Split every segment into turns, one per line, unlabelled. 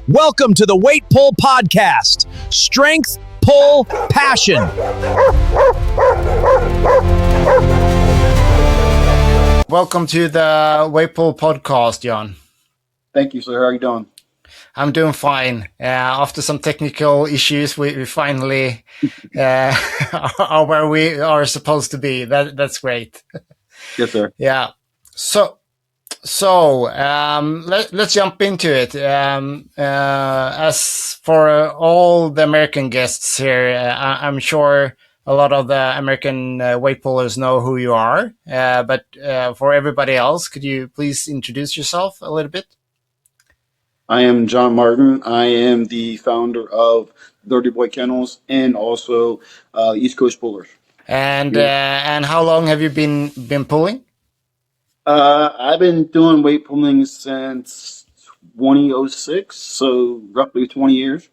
Welcome to the Weight Pull Podcast. Strength, pull, passion.
Welcome to the Weight Pull Podcast, Johan.
Thank you, sir. How are you doing?
I'm doing fine. After some technical issues, we finally are where we are supposed to be. That's great.
Yes, sir.
Yeah. Let's jump into it. As for all the American guests here, I'm sure a lot of the American weight pullers know who you are. But for everybody else, could you please introduce yourself a little bit?
I am John Martin. I am the founder of Dirty Boy Kennels and also East Coast Pullers.
And how long have you been pulling?
I've been doing weight pulling since 2006, so roughly 20 years.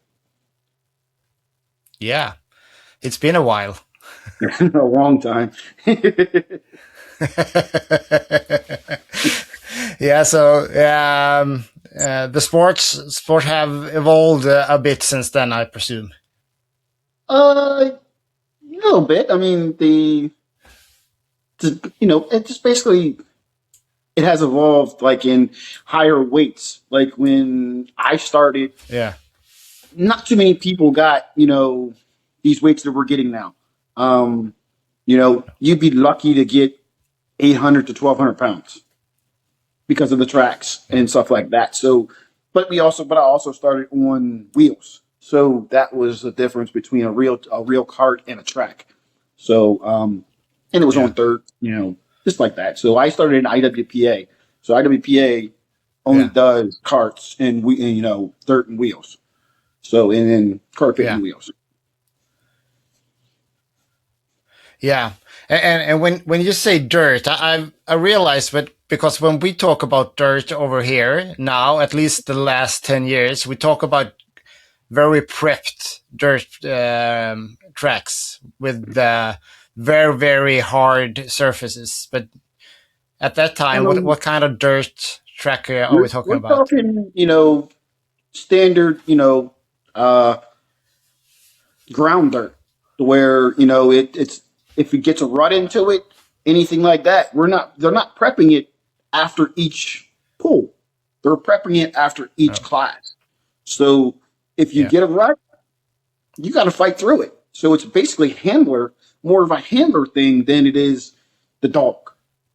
Yeah, it's been a while.
A long time.
Yeah, so the sport have evolved a bit since then, I presume.
A little bit. I mean, it just basically it has evolved like in higher weights. Like when I started,
Yeah.
not too many people got, these weights that we're getting now. You'd be lucky to get 800 to 1,200 pounds because of the tracks and stuff like that. So, but I also started on wheels. So that was the difference between a real cart and a track. So, and it was on third, just like that. So I started in IWPA. So IWPA only does carts and dirt and wheels. So, and then carpet and wheels.
Yeah, and when you say dirt, I realize that because when we talk about dirt over here now, at least the last 10 years, we talk about very prepped dirt tracks with very, very hard surfaces. But at that time, what kind of dirt track are we talking about?
We're talking, standard, ground dirt, where it's if it gets a rut into it, anything like that, they're not prepping it after each pull. They're prepping it after each class. So if you get a rut, you got to fight through it. So it's basically more of a handler thing than it is the dog,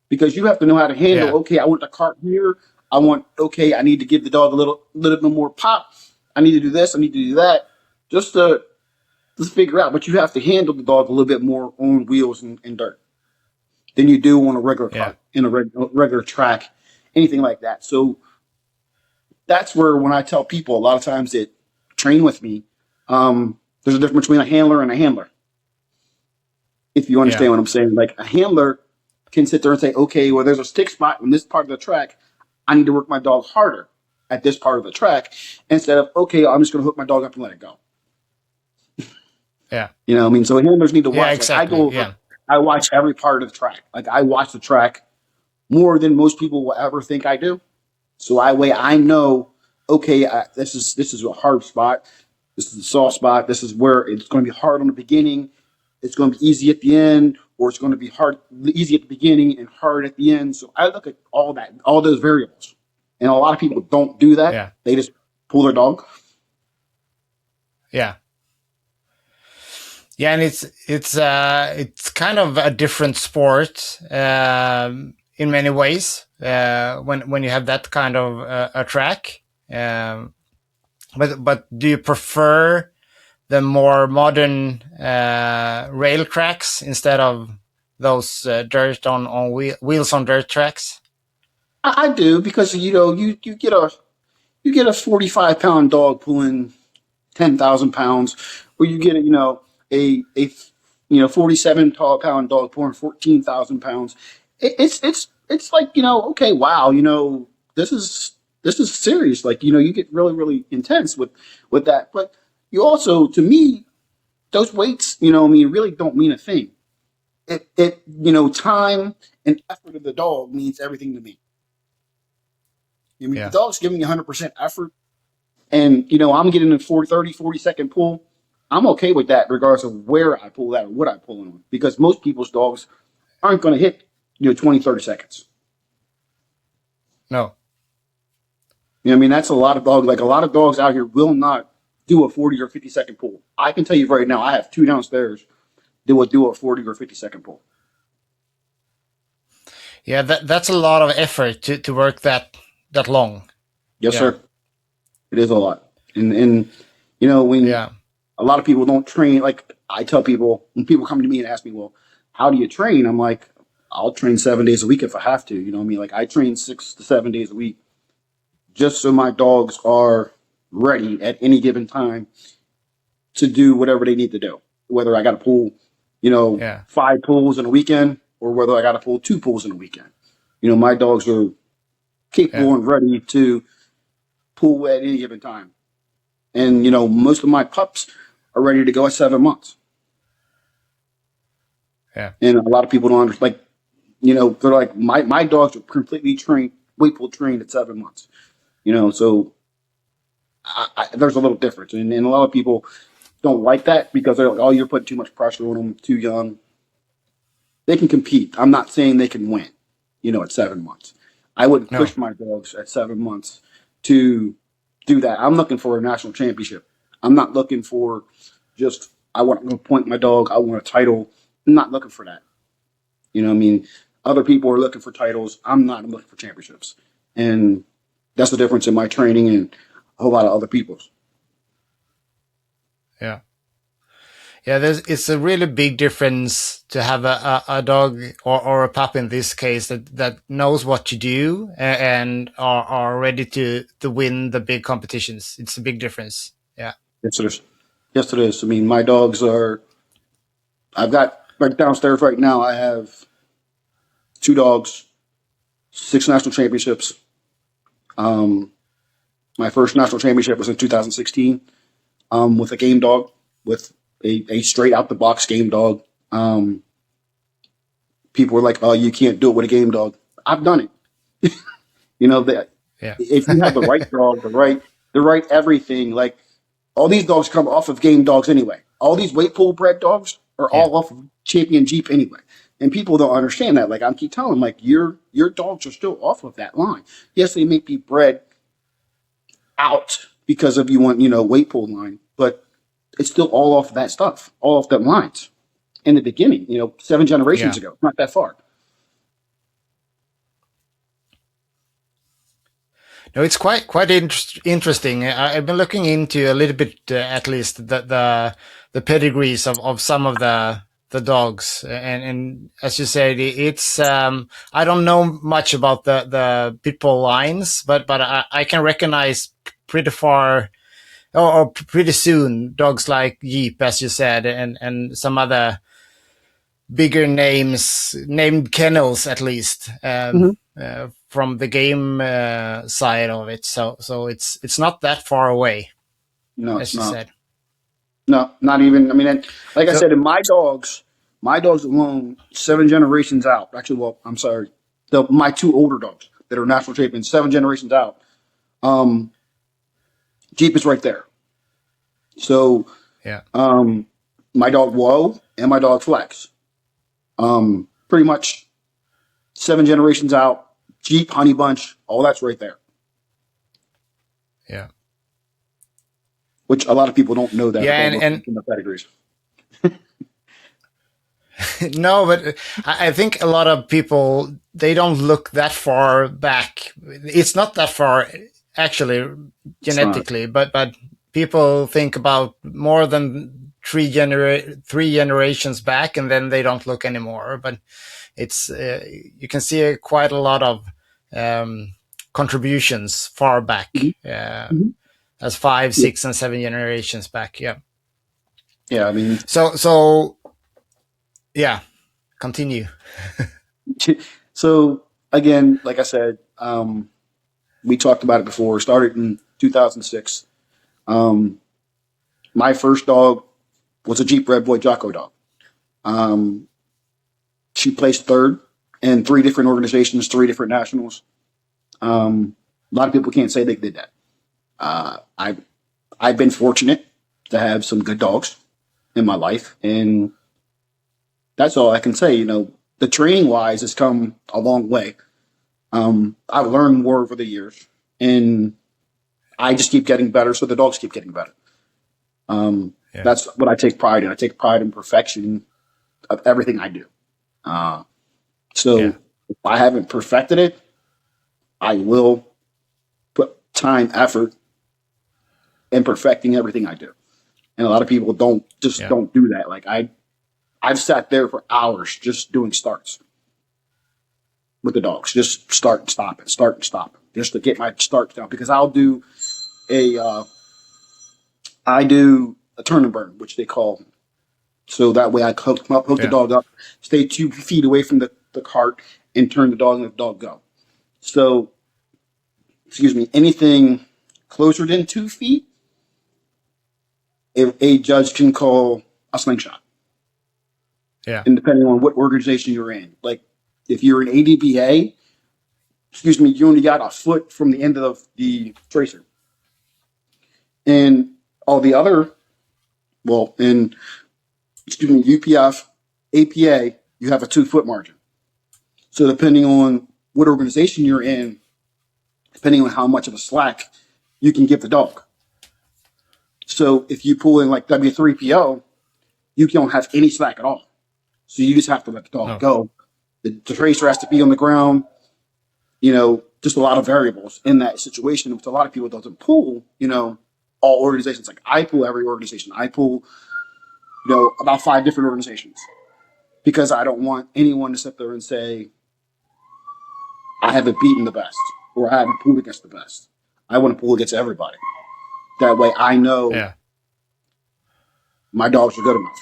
because you have to know how to handle. Okay, I want the cart here. I need to give the dog a little bit more pop. I need to do this. I need to do that. Just to figure out, but you have to handle the dog a little bit more on wheels and dirt than you do on a regular cart, in a regular track, anything like that. So that's where when I tell people a lot of times that train with me, there's a difference between a handler and a handler. If you understand what I'm saying, like a handler can sit there and say, okay, well, there's a stick spot in this part of the track. I need to work my dog harder at this part of the track instead of, okay, I'm just going to hook my dog up and let it go.
Yeah.
So handlers need to watch.
Yeah, exactly.
I watch every part of the track. Like I watch the track more than most people will ever think I do. So I know, okay, this is a hard spot. This is a soft spot. This is where it's going to be hard on the beginning. It's going to be easy at the end, or it's going to be easy at the beginning and hard at the end. So I look at all those variables. And a lot of people don't do that.
Yeah.
They just pull their dog.
Yeah. Yeah, and it's kind of a different sport in many ways when you have that kind of a track. But do you prefer the more modern rail tracks instead of those dirt on wheels on dirt tracks?
I do, because you get a 45-pound dog pulling 10,000 pounds, or you get a 47-pound dog pulling 14,000 pounds. It's like, okay, wow, this is serious. Like, you get really, really intense with that. But you also, to me, those weights, really don't mean a thing. Time and effort of the dog means everything to me. The dog's giving you 100% effort. and I'm getting a 40 second pull, I'm okay with that regardless of where I pull that or what I pull it on, because most people's dogs aren't going to hit 20, 30 seconds.
No.
I mean, that's a lot of dogs. Like, a lot of dogs out here will not do a 40 or 50 second pull. I can tell you right now, I have two downstairs that will do a 40 or 50 second pull.
Yeah, that's a lot of effort to work that long.
Yes,
Yeah.
sir. It is a lot. And when
Yeah.
a lot of people don't train, like I tell people, when people come to me and ask me, well, how do you train? I'm like, I'll train 7 days a week if I have to. You know what I mean? Like, I train 6 to 7 days a week just so my dogs are ready at any given time to do whatever they need to do. Whether I got to pull,
Yeah.
5 pulls in a weekend, or whether I got to pull 2 pulls in a weekend. My dogs are capable
Yeah.
and ready to pull at any given time. And, most of my pups are ready to go at 7 months.
Yeah.
And a lot of people don't understand. Like, they're like, my dogs are completely trained, weight pull trained at 7 months. So there's a little difference. And a lot of people don't like that because they're like, oh, you're putting too much pressure on them, too young. They can compete. I'm not saying they can win, at 7 months. I wouldn't
No.
push my dogs at 7 months to do that. I'm looking for a national championship. I'm not looking for just, I want to point my dog, I want a title. I'm not looking for that. I mean, other people are looking for titles. I'm not. I'm looking for championships. And that's the difference in my training and a whole lot of other people's.
Yeah. Yeah, it's a really big difference to have a dog or a pup in this case that knows what to do and are ready to win the big competitions. It's a big difference. Yeah.
Yes, it is. Yes, it is. I mean, my dogs are, I've got right downstairs right now, I have 2 dogs, 6 national championships. Um, my first national championship was in 2016 with a game dog, with a straight out the box game dog. Um, People were like, oh, you can't do it with a game dog. I've done it. That
Yeah.
if you have the right dog, the right everything, like, all these dogs come off of game dogs anyway. All these weight pool bred dogs are
Yeah.
all off of champion Jeep anyway. And people don't understand that. Like, I keep telling them, like, your dogs are still off of that line. Yes, they may be bred out because of weight pool line, but it's still all off of that stuff, all off them lines in the beginning, 7 generations
Yeah.
ago, not that far.
No, it's quite interesting. I've been looking into a little bit, at least the pedigrees of some of the dogs, and as you said, it's I don't know much about the pit bull lines, but I can recognize pretty far or pretty soon dogs like Jeep, as you said, and some other bigger names, named kennels at least,
Mm-hmm.
from the game side of it. So it's not that far away,
No,
as you
no,
said.
no, not even. I mean, and like I
So
said, in my dogs alone, 7 generations out. Actually, well, I'm sorry, my 2 older dogs that are national champions, 7 generations out. Um, Jeep is right there. So,
yeah,
my dog Woe and my dog Flex, pretty much 7 generations out. Jeep, Honey Bunch, all that's right there.
yeah,
Which a lot of people don't know that or
yeah,
don't look
and
in the pedigrees.
no, but I think a lot of people, they don't look that far back. It's not that far actually
It's not.
genetically, but people think about more than three generations back, and then they don't look anymore. But it's you can see quite a lot of contributions far back,
Mhm. Mhm.
as five,
Yeah.
6, and 7 generations back. Yeah.
Yeah, I mean,
So yeah, continue.
so again, like I said, we talked about it before. Started in 2006. Um, my first dog was a Jeep Red Boy Jocko dog. Um, she placed third in 3 different organizations, 3 different nationals. A lot of people can't say they did that. I've been fortunate to have some good dogs in my life, and that's all I can say. The training wise has come a long way. I've learned more over the years, and I just keep getting better, so the dogs keep getting better.
Yeah.
That's what I take pride in. I take pride in perfection of everything I do.
Yeah.
So if I haven't perfected it, I will put time, effort in perfecting everything I do. And a lot of people
Yeah.
don't do that. Like I've sat there for hours just doing starts with the dogs, just start and stop, just to get my starts down. Because a I do a turn and burn, which they call. So that way I hook the
Yeah.
dog up, stay 2 feet away from the cart, and turn the dog and let the dog go. So, excuse me, anything closer than 2 feet, if a judge can call a slingshot.
Yeah.
And depending on what organization you're in, like if you're an ADBA, excuse me, you only got a foot from the end of the tracer. And all the other, well, in, excuse me, UPF, APA, you have a 2 foot margin. So depending on what organization you're in, depending on how much of a slack you can give the dog. So if you pull in like W3PO, you don't have any slack at all. So you just have to let the dog
No.
go. The tracer has to be on the ground. Just a lot of variables in that situation, which a lot of people doesn't pull. All organizations. Like I pull every organization. I pull, about 5 different organizations because I don't want anyone to sit there and say I haven't beaten the best or I haven't pulled against the best. I want to pull against everybody. That way, I know
Yeah.
my dogs are good enough.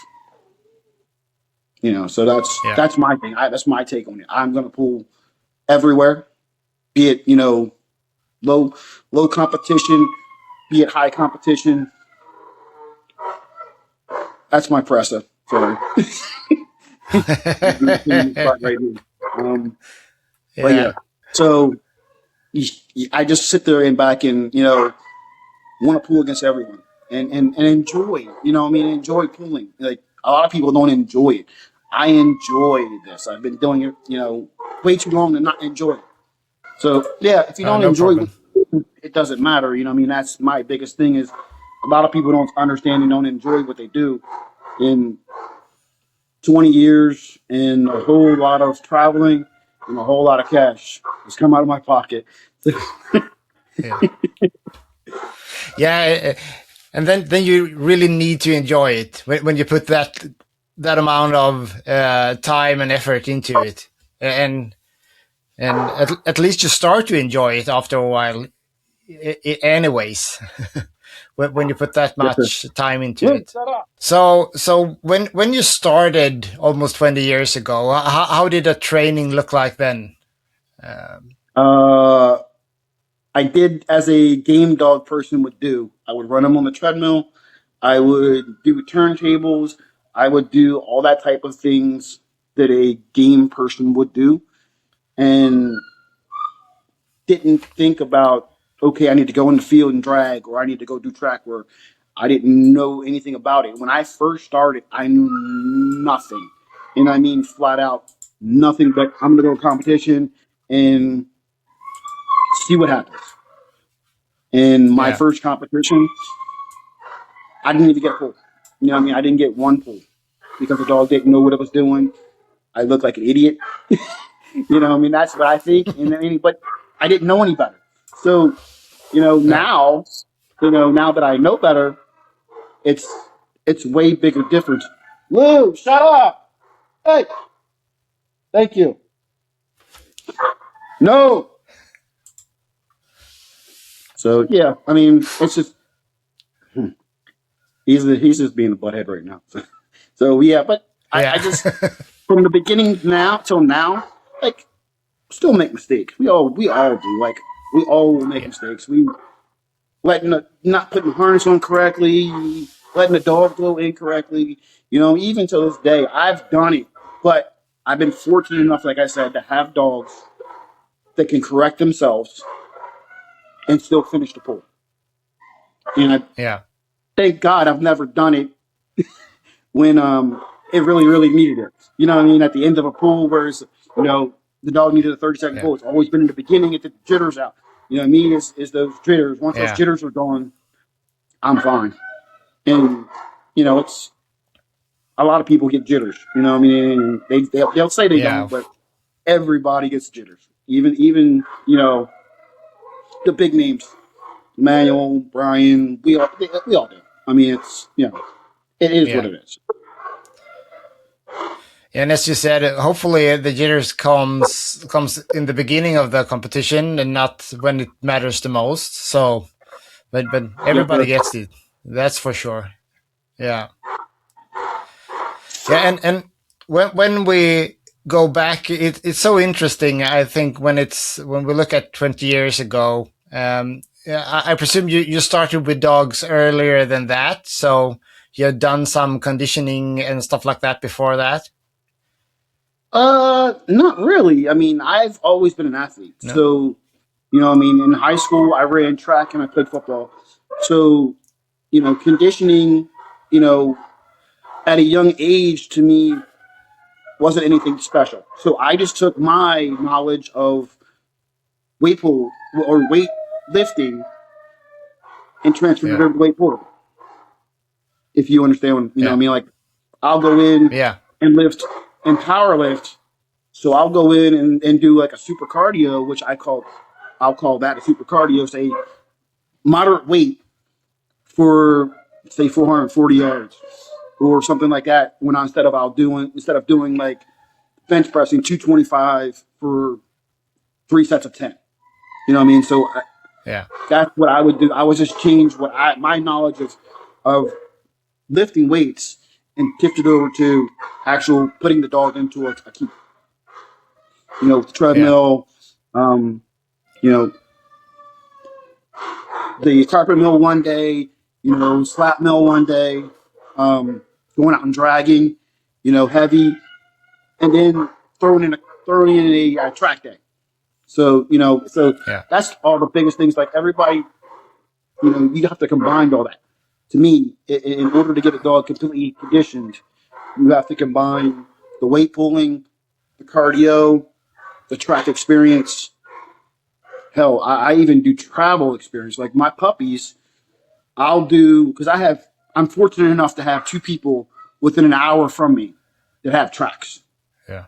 So
Yeah.
that's my thing. That's my take on it. I'm going to pull everywhere, be it low low competition, be it high competition. That's my presser. Sorry, right here. But yeah,
Yeah.
so I just sit there and back and want to pull against everyone and enjoy. Enjoy pulling. Like a lot of people don't enjoy it. I enjoy this. I've been doing it, way too long to not enjoy it. So yeah, if you don't
No
enjoy
problem.
it, it doesn't matter. That's my biggest thing is a lot of people don't understand and don't enjoy what they do. In 20 years and a whole lot of traveling and a whole lot of cash has come out of my pocket.
Yeah. Yeah. And then you really need to enjoy it when you put that amount of time and effort into it, and at least you start to enjoy it after a while, anyways. When you put that
Yes, sir.
much time into
Luke,
it.
shut up.
So when you started almost 20 years ago, how did the training look like then?
Uh, I did as a game dog person would do. I would run them on the treadmill. I would do turntables. I would do all that type of things that a game person would do, and didn't think about, okay, I need to go in the field and drag, or I need to go do track work. I didn't know anything about it. When I first started, I knew nothing. And I mean flat out nothing, but I'm going to go competition and see what happens. In my
Yeah.
first competition, I didn't even get a pull. I didn't get one pull because the dog didn't know what it was doing. I looked like an idiot. That's what I think. But I didn't know any better. So,
Yeah.
now that I know better, it's way bigger difference. Lou, shut up! Hey, thank you. No. So yeah, it's just he's just being a butthead right now. So yeah, but I
Yeah.
just from the beginning now till now, like still make mistakes. We all do. Like we all will make
Yeah.
mistakes. We not putting the harness on correctly, letting the dog go incorrectly. Even to this day, I've done it, but I've been fortunate enough, like I said, to have dogs that can correct themselves and still finish the pull. And I
Yeah.
thank God I've never done it when it really, really needed it. You know what I mean? At the end of a pull where it's, you know, the dog needed a 30-second
Yeah.
pull. It's always been in the beginning, it took the jitters out. You know what I mean? Is those jitters. Once those
Yeah.
jitters are gone, I'm fine. And, you know, it's a lot of people get jitters. You know what I mean? And they'll say they
Yeah.
don't, but everybody gets jitters. Even you know, the big names. Manuel, Brian, we all do. I mean, it's, you know, it is what
Yeah.
it is.
And as you said, hopefully the jitters comes in the beginning of the competition and not when it matters the most. So, but
Yes,
everybody
sir.
gets it. That's for sure. Yeah. Yeah, and when we go back, it's so interesting. I think when we look at 20 years ago, yeah, I presume you started with dogs earlier than that, so you had done some conditioning and stuff like that before that.
Not really. I mean, I've always been an athlete.
No.
So, you know, I mean, in high school, I ran track and I played football. So, you know, conditioning, you know, at a young age to me wasn't anything special. So I just took my knowledge of weight pull or weight lifting and transferred it
Yeah.
over to weight pulling. If you understand, you know, what I
Yeah.
mean, like I'll go in
Yeah.
and lift and power lift. So I'll go in and do like a super cardio, which I'll call that a super cardio, say moderate weight for say 440 yards or something like that. When I instead of doing like bench pressing 225 for 3 sets of 10. You know what I mean? So
Yeah.
that's what I would do. I would just change my knowledge of lifting weights and shift it over to actual putting the dog into a key. You know,
Yeah.
treadmill, you know, the carpet mill one day, you know, slap mill one day, going out and dragging, you know, heavy, and then throwing in a track day. So you know, so
Yeah.
that's all the biggest things. Like everybody, you know, you have to combine all that. To me, in order to get a dog completely conditioned, you have to combine the weight pulling, the cardio, the track experience. Hell, I even do travel experience. Like my puppies, I'll do because I'm fortunate enough to have two people within an hour from me that have tracks.
Yeah.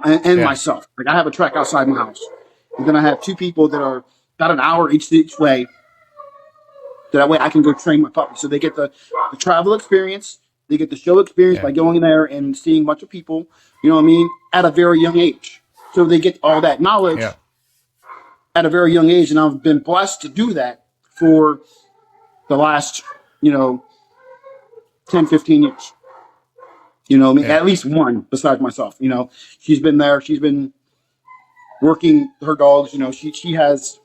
And
Yeah.
myself. Like I have a track outside my house, and then I have two people that are about an hour each way. That way I can go train my puppy. So they get the travel experience, they get the show experience
Yeah.
by going in there and seeing a bunch of people. You know what I mean? At a very young age, so they get all that
Yeah.
knowledge at a very young age, and I've been blessed to do that for the last, you know, 10, 15 years. You know, I mean,
Yeah.
at least one besides myself. You know, she's been there. She's been working her dogs. You know, she has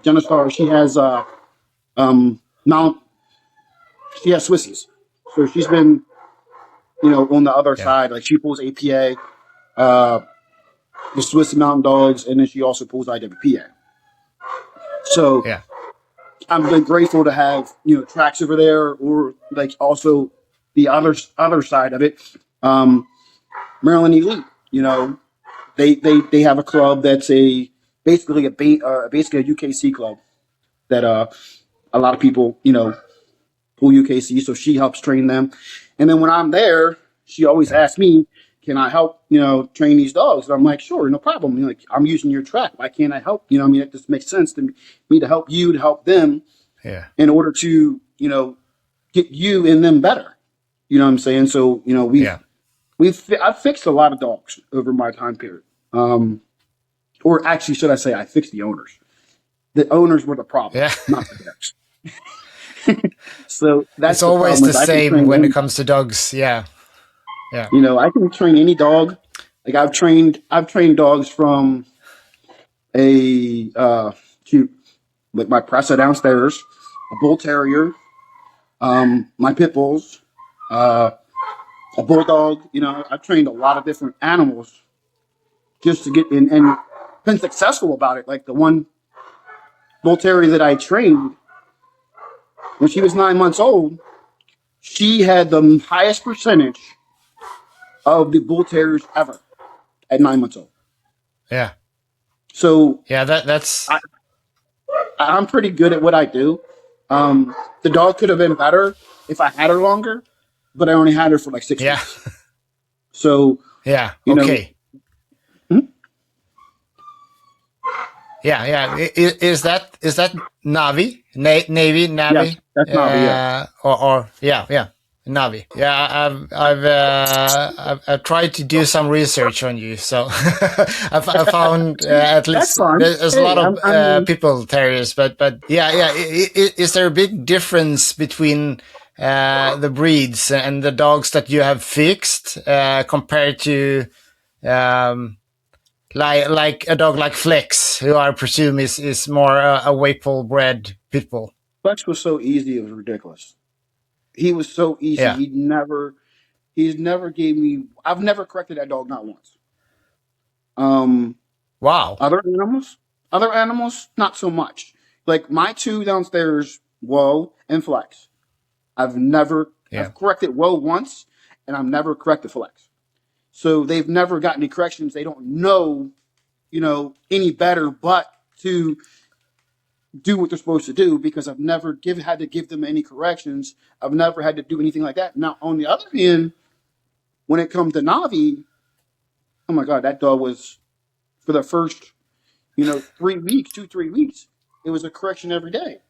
Jenna Star. She has Mount. She has Swissies. So she's been, you know, on the other
Yeah.
side. Like she pulls APA, uh, the Swiss Mountain Dogs, and then she also pulls IWPA. So
Yeah.
I'm been grateful to have, you know, tracks over there, or like also the other side of it, um, Maryland Elite. You know, they have a club that's basically a UKC club that a lot of people, you know, pull UKC. So she helps train them, and then when I'm there, she always
Yeah.
asks me, "Can I help? You know, train these dogs?" And I'm like, "Sure, no problem." You know, like I'm using your track. Why can't I help? You know, I mean, it just makes sense to me to help you to help them
Yeah.
in order to, you know, get you and them better. You know what I'm saying? So you know,
Yeah.
I've fixed a lot of dogs over my time period. Or actually, should I say, I fixed the owners. The owners were the problem,
Yeah.
not the dogs. So
It's
that's the
always
problem
the
is I can
same
train
when it
any,
comes to dogs. Yeah. Yeah.
you know, I can train any dog. Like I've trained dogs from a cute, like my Pressa downstairs, a bull terrier, my pit bulls, uh, a bulldog. You know, I've trained a lot of different animals just to get in and been successful about it. Like the one bull terrier that I trained when she was 9 months old, she had the highest percentage of the bull terriers ever at 9 months old.
Yeah.
So
Yeah. That's
I, I'm pretty good at what I do. The dog could have been better if I had her longer, but I only had her for like six
yeah.
weeks. So,
Yeah.
you know,
Okay. Yeah. Yeah. Is that Navi? Navy,
yes,
Navi,
that's Navi. Yeah,
or yeah, yeah, Navi. Yeah, I've tried to do some research on you, so I found at
that's
least
fine.
there's a lot
Hey,
of
I mean,
people terriers, but yeah, yeah. Is there a big difference between the breeds and the dogs that you have fixed compared to um, like a dog like Flex, who I presume is more a Wakeful bred pit bull?
Flex was so easy; it was ridiculous. He was so easy.
Yeah.
He's never gave me. I've never corrected that dog not once. Um,
Wow.
other animals, not so much. Like my two downstairs, Woe and Flex.
Yeah.
I've corrected Woe once, and I've never corrected Flex. So they've never gotten any corrections. They don't know, any better but to do what they're supposed to do because I've never had to give them any corrections. I've never had to do anything like that. Now, on the other hand, when it comes to Navi, oh my God, that dog was for the first, 3 weeks, 3 weeks, it was a correction every day.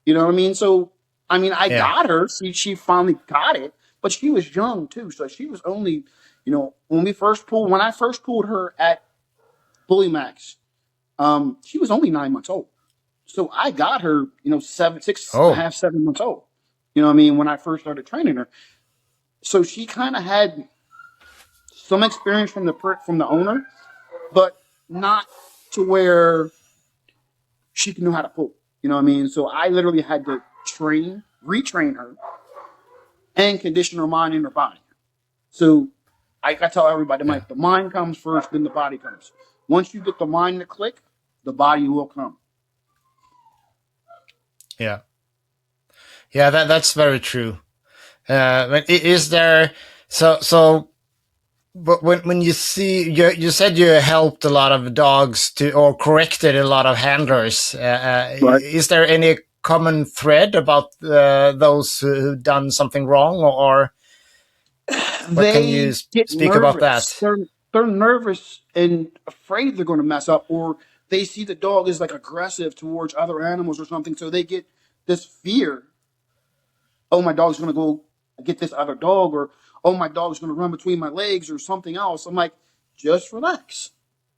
You know what I mean? So, I mean, I
Yeah.
got her. She finally got it, but she was young too. So she was only, when I first pulled her at Bully Max, she was only 9 months old. So I got her, 6.5,
Oh.
7 months old. You know what I mean? When I first started training her. So she kind of had some experience from the owner, but not to where she can know how to pull. You know what I mean? So I literally had to retrain her, and condition her mind and her body. So I tell everybody,
Yeah.
the mind comes first, then the body comes. Once you get the mind to click, the body will come.
Yeah. Yeah. That's very true. But is there so? But when you see you said you helped a lot of dogs to or corrected a lot of handlers,
But
is there any common thread about those who done something wrong, or what can you
they get
speak about
nervous.
that?
They're nervous and afraid they're going to mess up, or they see the dog as like aggressive towards other animals or something. So they get this fear. Oh, my dog's going to go get this other dog, or oh, my dog's going to run between my legs, or something else. I'm like, just relax.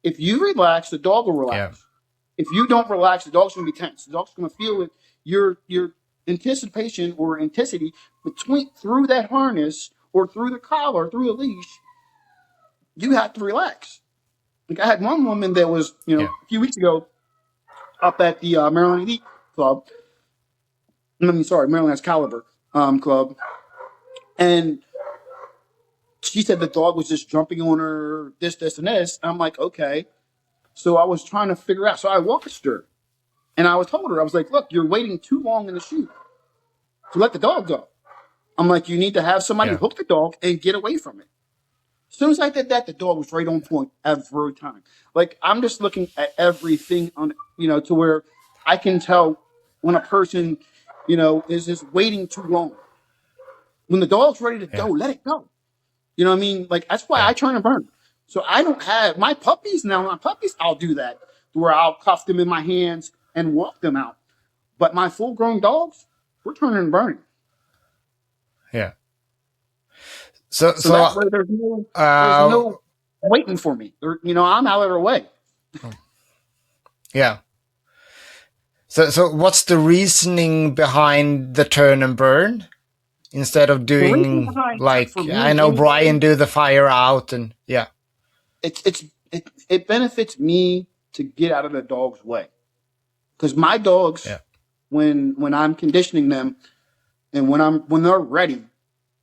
If you relax, the dog will
Yeah.
relax. If you don't relax, the dog's going to be tense. The dog's going to feel it. Your anticipation or intensity between through that harness or through the collar, through a leash, you have to relax. Like I had one woman that was,
Yeah.
a few weeks ago up at the Maryland Elite Club. Maryland Excalibur Club, and she said the dog was just jumping on her, this, and this. I'm like, okay. So I was trying to figure out. So I watched her, and I told her, I was like, look, you're waiting too long in the chute to let the dog go. I'm like, you need to have somebody
Yeah.
hook the dog and get away from it. As soon as I did that, the dog was right on point every time. Like I'm just looking at everything on, to where I can tell when a person, is just waiting too long. When the dog's ready to go,
Yeah.
let it go. You know what I mean? Like that's why
Yeah.
I turn and burn. So I don't have my puppies now. My puppies, I'll do that where I'll cuff them in my hands and walk them out. But my full-grown dogs, we're turning and burning.
Yeah. So
So that
so
way, there's
uh
no waiting for me. I'm out of their way.
yeah. So what's the reasoning behind the turn and burn instead of
The reason
doing
behind for
like I
me
know
anyway,
Brian do the fire out and yeah.
it benefits me to get out of the dog's way because my dogs,
Yeah.
when I'm conditioning them and when they're ready,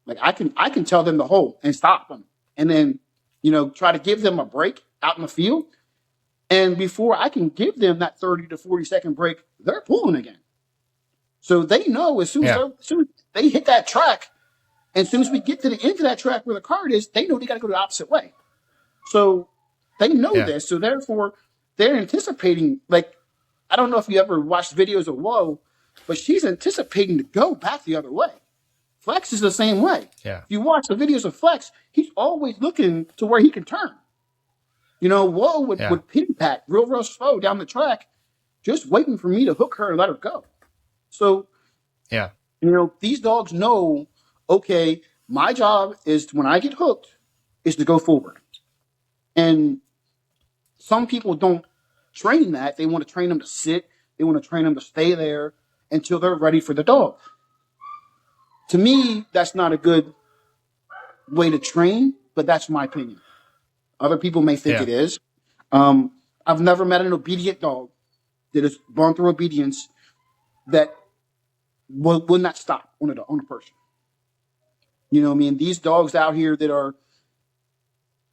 like I can tell them to hold and stop them, and then try to give them a break out in the field. And before I can give them that 30 to 40-second break, they're pulling again. So they know as soon as,
Yeah.
as soon as they hit that track, and as soon as we get to the end of that track where the card is, they know they got to go the opposite way. So they know
Yeah.
this. So therefore, they're anticipating. Like, I don't know if you ever watched videos of Woe, but she's anticipating to go back the other way. Flex is the same way.
Yeah.
If you watch the videos of Flex, he's always looking to where he can turn. Woe
Yeah.
would pin pat real slow down the track, just waiting for me to hook her and let her go. So,
Yeah.
these dogs know, okay, my job is when I get hooked is to go forward. And some people don't train that. They want to train them to sit. They want to train them to stay there until they're ready for the dog. To me, that's not a good way to train, but that's my opinion. Other people may think
Yeah.
it is. Um, I've never met an obedient dog that has gone through obedience that will not stop on a person. These dogs out here that are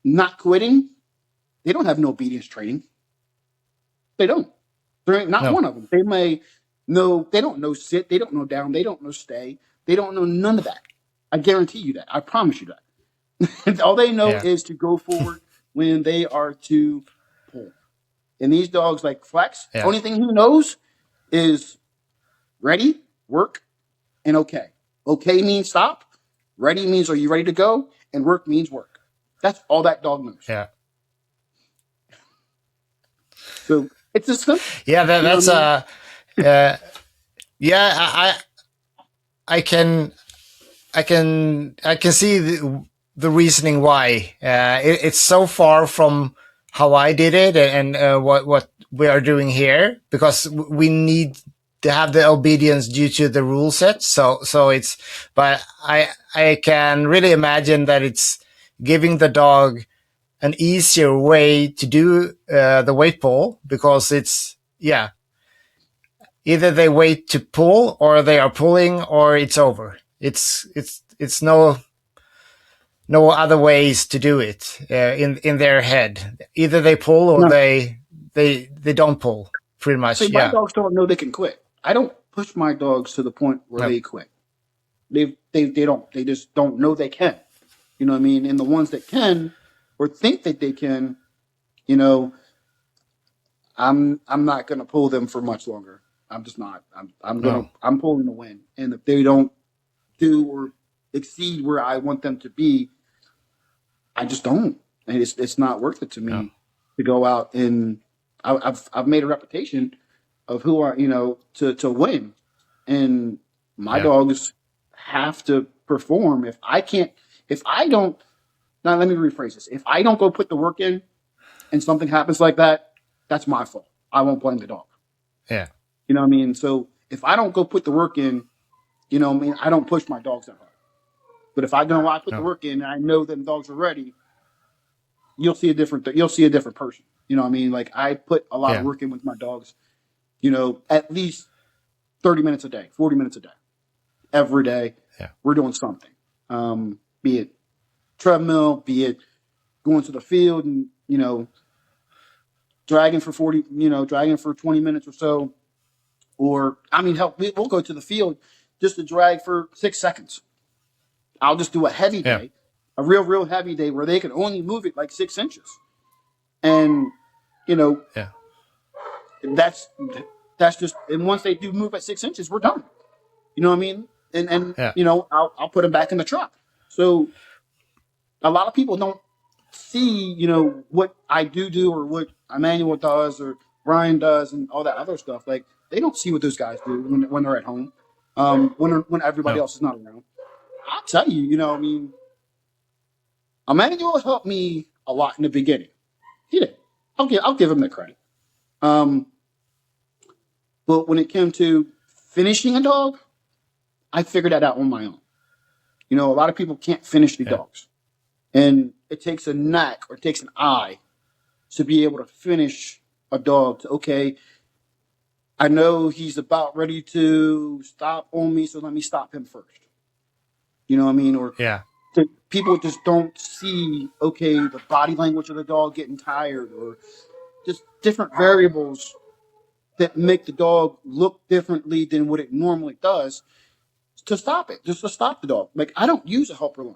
not quitting, they don't have no obedience training. They don't. There ain't not
No.
one of them. They may know, they don't know sit, they don't know down, they don't know stay, they don't know none of that. I guarantee you that. I promise you that. All they know
Yeah.
is to go forward when they are to pull. And these dogs like Flex,
Yeah.
only thing he knows is ready, work, and okay. Okay means stop. Ready means are you ready to go? And work means work. That's all that dog knows.
Yeah.
So it's just simple.
Yeah. That's
what I mean?
yeah. I can see the reasoning why. It's so far from how I did it and what we are doing here, because we need to have the obedience due to the rule set. So it's, but I can really imagine that it's giving the dog an easier way to do the weight pull, because it's, yeah, either they wait to pull or they are pulling or it's over. It's no other ways to do it in their head. Either they pull or
No.
they don't pull. Pretty much,
See, my
yeah.
dogs don't know they can quit. I don't push my dogs to the point where
No.
they quit. They don't. They just don't know they can. You know what I mean? And the ones that can or think that they can, you know, I'm not gonna pull them for much longer. I'm just not.
No.
I'm pulling to win. And if they don't do or exceed where I want them to be, I just don't. And it's not worth it to me
No.
to go out and I've made a reputation of who I to win. And my
Yeah.
dogs have to perform. If I don't now let me rephrase this. If I don't go put the work in and something happens like that, that's my fault. I won't blame the dog.
Yeah.
You know what I mean? So if I don't go put the work in, I don't push my dogs that hard. But if I go out put the
No.
work in and I know that the dogs are ready, you'll see a different person. You know what I mean? Like I put a lot of
Yeah.
work in with my dogs, at least 30 minutes a day, 40 minutes a day. Every day.
Yeah.
We're doing something. Be it treadmill, be it going to the field and, dragging for 20 minutes or so. Or hell, we'll go to the field just to drag for 6 seconds. I'll just do a heavy
Yeah.
day, a real heavy day where they can only move it like 6 inches. And,
Yeah.
that's just, and once they do move at 6 inches, we're done. You know what I mean? And
Yeah.
I'll put them back in the truck. So a lot of people don't see, what I do or what Emmanuel does or Brian does and all that other stuff. Like they don't see what those guys do when they're at home, when everybody
No.
else is not around. I'll tell you, Emmanuel helped me a lot in the beginning. He did. I'll give him the credit. But when it came to finishing a dog, I figured that out on my own. A lot of people can't finish the
Yeah.
dogs. And it takes a knack or it takes an eye to be able to finish a dog. Okay, I know he's about ready to stop on me, so let me stop him first. You know what I mean? Or
Yeah.
people just don't see, okay, the body language of the dog getting tired or just different variables that make the dog look differently than what it normally does to stop it, just to stop the dog. Like I don't use a helper line.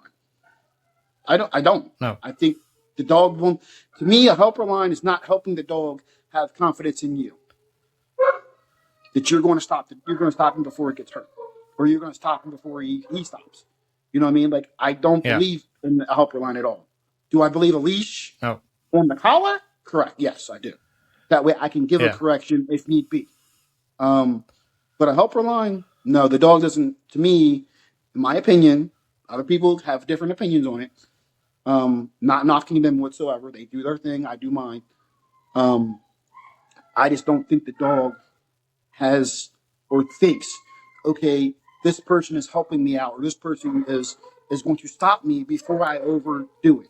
I don't.
No.
I think the dog won't. To me, a helper line is not helping the dog have confidence in you that you're going to stop. You're going to stop him before it gets hurt, or you're going to stop him before he stops. You know what I mean? Like I don't
Yeah.
believe in a helper line at all. Do I believe a leash
No.
on the collar? Correct. Yes, I do. That way, I can give a
Yeah.
correction if need be. But a helper line, no, the dog doesn't. To me, in my opinion, other people have different opinions on it. Not knocking them whatsoever. They do their thing. I do mine. Um, I just don't think the dog has or thinks, okay, this person is helping me out, or this person is going to stop me before I overdo it.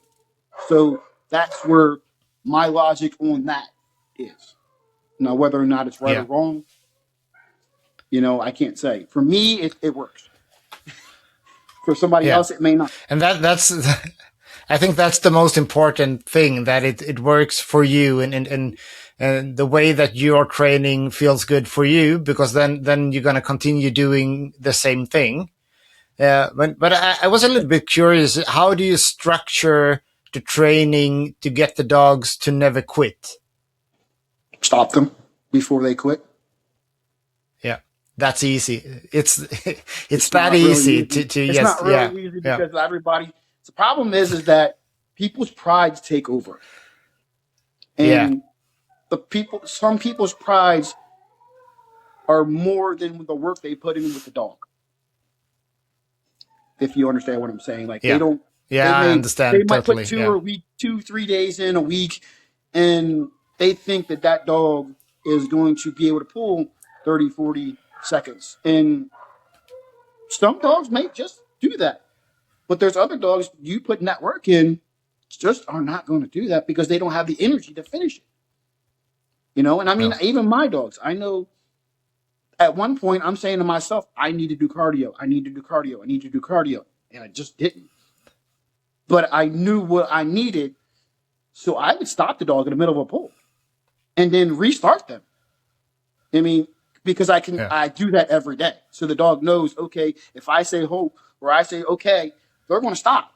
So that's where my logic on that is. Now, whether or not it's right or
Yeah.
wrong, I can't say. For me, it works. For somebody
Yeah.
else, it may not.
And that's I think that's the most important thing, that it works for you, and the way that your training feels good for you, because then you're going to continue doing the same thing. But I was a little bit curious. How do you structure the training to get the dogs to never quit?
Stop them before they quit.
Yeah, that's easy. It's that
Not really
easy
easy.
to
It's
yes,
not
yeah,
really easy
yeah,
because everybody. The problem is that people's prides take over,
yeah,
and some people's prides are more than the work they put in with the dog. If you understand what I'm saying, like they
yeah,
don't. They
yeah. I
may they
understand
might put
totally. Yeah,
2 3 days in a week, and they think that dog is going to be able to pull 30, 40 seconds, and some dogs may just do that. But there's other dogs you putting that work in just are not going to do that because they don't have the energy to finish it. And I mean,
no,
even my dogs, I know at one point I'm saying to myself, I need to do cardio. I need to do cardio. I need to do cardio. And I just didn't. But I knew what I needed. So I would stop the dog in the middle of a pull and then restart them. I mean, because
yeah,
I do that every day. So the dog knows, okay, if I say hope or I say okay, they're going to stop.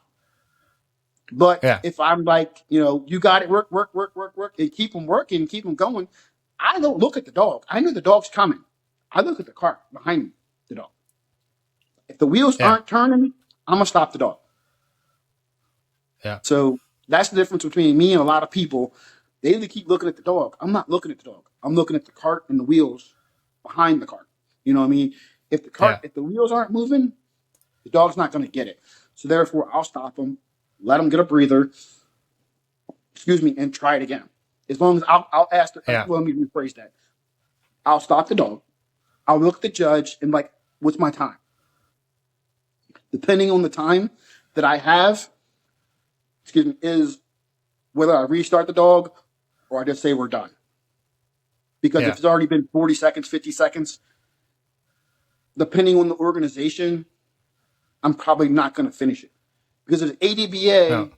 But
yeah,
if I'm like, you got it, work, work, work, work, work, and keep them working, keep them going, I don't look at the dog. I know the dog's coming. I look at the cart behind me, the dog. If the wheels
yeah,
aren't turning, I'm going to stop the dog.
yeah,
So that's the difference between me and a lot of people. They keep looking at the dog. I'm not looking at the dog. I'm looking at the cart and the wheels behind the cart. You know what I mean?
yeah,
If the wheels aren't moving, the dog's not going to get it. So therefore, I'll stop them, let them get a breather, and try it again. As long as I'll ask,
yeah,
well, let me rephrase that. I'll stop the dog. I'll look at the judge and like, what's my time? Depending on the time that I have, is whether I restart the dog or I just say we're done. Because if
yeah,
it's already been 40 seconds, 50 seconds, depending on the organization, I'm probably not going to finish it. Because it's
no,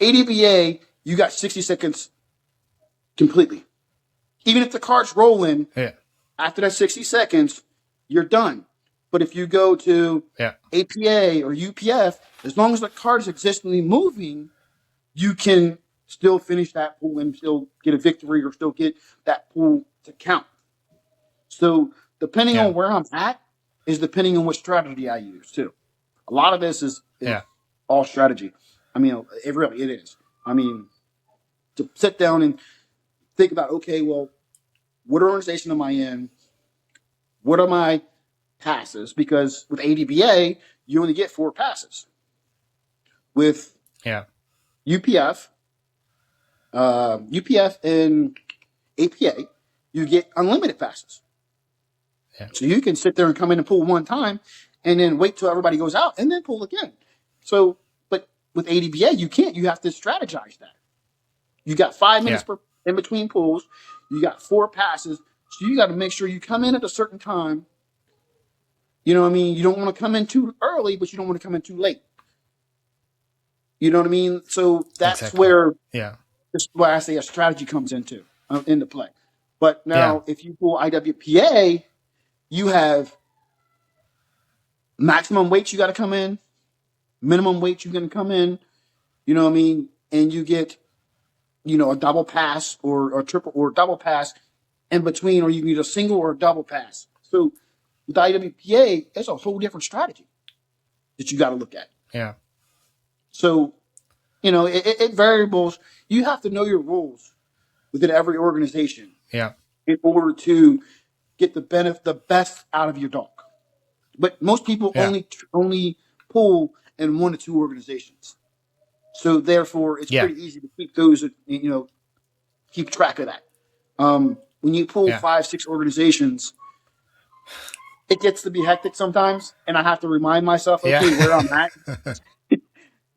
ADBA, you got 60 seconds completely. Even if the cart's rolling,
yeah,
after that 60 seconds, you're done. But if you go to
yeah,
APA or UPF, as long as the cart is existently moving, you can still finish that pool and still get a victory or still get that pool to count. So depending
yeah,
on where I'm at is depending on what strategy I use too. A lot of this is
yeah,
all strategy. I mean, it is. I mean, to sit down and think about, okay, well, what organization am I in? What are my passes? Because with ADBA, you only get 4 passes. With
yeah,
UPF, UPF and APA, you get unlimited passes.
yeah,
So you can sit there and come in and pull one time and then wait till everybody goes out and then pull again. So, but with ADBA, you can't. You have to strategize that. You got 5 minutes
yeah,
per in between pulls. You got 4 passes. So you got to make sure you come in at a certain time. You know what I mean? You don't want to come in too early, but you don't want to come in too late. You know what I mean? So
exactly. Yeah,
that's where I say a strategy comes into play. But
Yeah.
now, if you pull IWPA, you have maximum weight you got to come in, minimum weight you're going to come in. You know what I mean? And you get, a double pass or triple or double pass in between, or you can get a single or a double pass. So with IWPA, it's a whole different strategy that you got to look at.
Yeah.
So, it variables. You have to know your rules within every organization
Yeah.
in order to get the best out of your dog. But most people
Yeah.
only pull in 1 to 2 organizations. So therefore, it's
Yeah.
pretty easy to keep those, keep track of that. When you pull
Yeah.
5, 6 organizations, it gets to be hectic sometimes, and I have to remind myself,
Yeah.
okay, where I'm at.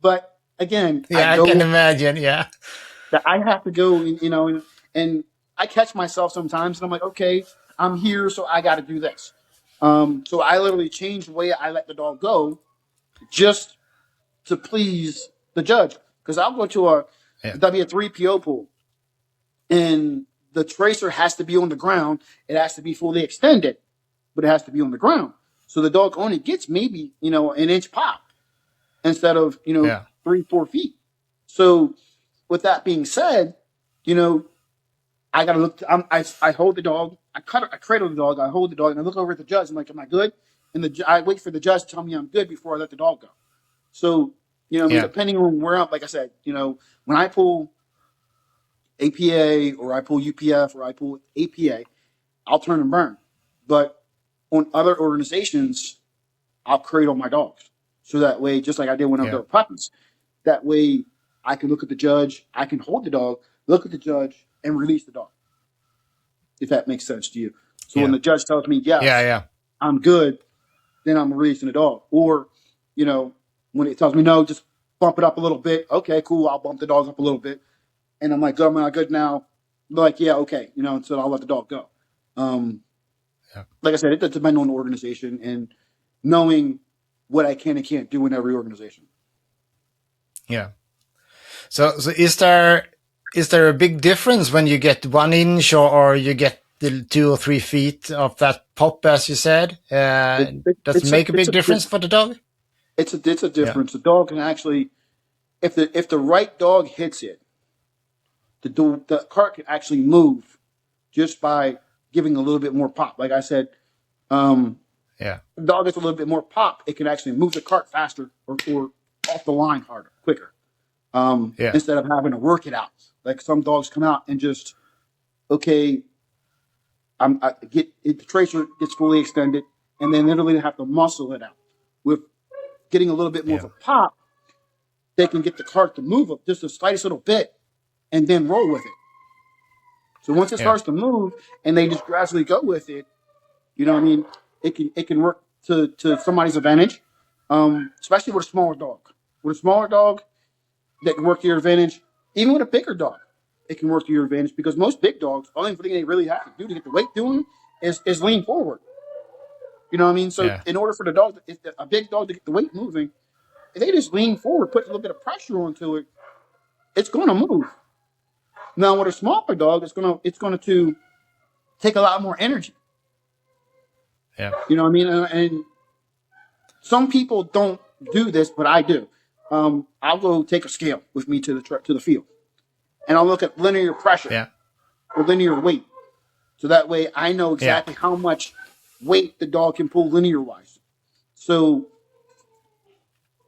But again,
Yeah, I can imagine. Yeah.
I have to go, and I catch myself sometimes, and I'm like, okay, I'm here, so I got to do this. So I literally change the way I let the dog go, just to please the judge, because I'll go to a
Yeah.
W3PO pool, and the tracer has to be on the ground. It has to be fully extended, but it has to be on the ground. So the dog only gets maybe, an inch pop instead of,
Yeah.
3, 4 feet. So with that being said, you know, I got to look, I hold the dog, I cradle the dog, I hold the dog, and I look over at the judge. I'm like, am I good? And I wait for the judge to tell me I'm good before I let the dog go. So,
Yeah.
depending on where I'm, like I said, when I pull APA or I pull UPF or I pull APA, I'll turn and burn. But on other organizations, I'll cradle my dogs. So that way, just like I did when I was
Yeah.
with puppies, that way I can look at the judge, I can hold the dog, look at the judge, and release the dog, if that makes sense to you. So when
Yeah.
the judge tells me,
Yeah.
yes,
Yeah.
I'm good, then I'm releasing the dog. Or, when it tells me, no, just bump it up a little bit. Okay, cool. I'll bump the dog up a little bit. And I'm like, am I good now? They're like, yeah, okay. So I'll let the dog go.
Yeah.
Like I said, it does depend on the organization and knowing what I can and can't do in every organization.
Yeah. So is there a big difference when you get 1 inch or you get the 2 or 3 feet of that pop, as you said? Does it make a big difference for the dog?
It's a
Yeah.
difference. The dog can actually, if the right dog hits it, the cart can actually move just by giving a little bit more pop. Like I said,
Yeah.
the dog gets a little bit more pop, it can actually move the cart faster or off the line harder, quicker.
Yeah.
Instead of having to work it out. Like some dogs come out and just, okay, the tracer gets fully extended, and then literally have to muscle it out. With getting a little bit more of
Yeah.
a pop, they can get the cart to move up just the slightest little bit, and then roll with it. So once it
Yeah.
starts to move, and they just gradually go with it, you know what I mean? It can work to somebody's advantage, especially with a smaller dog. With a smaller dog, that can work to your advantage. Even with a bigger dog, it can work to your advantage because most big dogs, the only thing they really have to do to get the weight doing is lean forward. You know what I mean? So
Yeah.
in order for the dog, if a big dog to get the weight moving, if they just lean forward, put a little bit of pressure onto it, it's going to move. Now with a smaller dog, it's going to take a lot more energy.
Yeah.
You know what I mean? And some people don't do this, but I do. I'll go take a scale with me to the field, and I'll look at linear pressure
Yeah.
or linear weight. So that way I know
Yeah.
exactly how much weight the dog can pull linear wise. So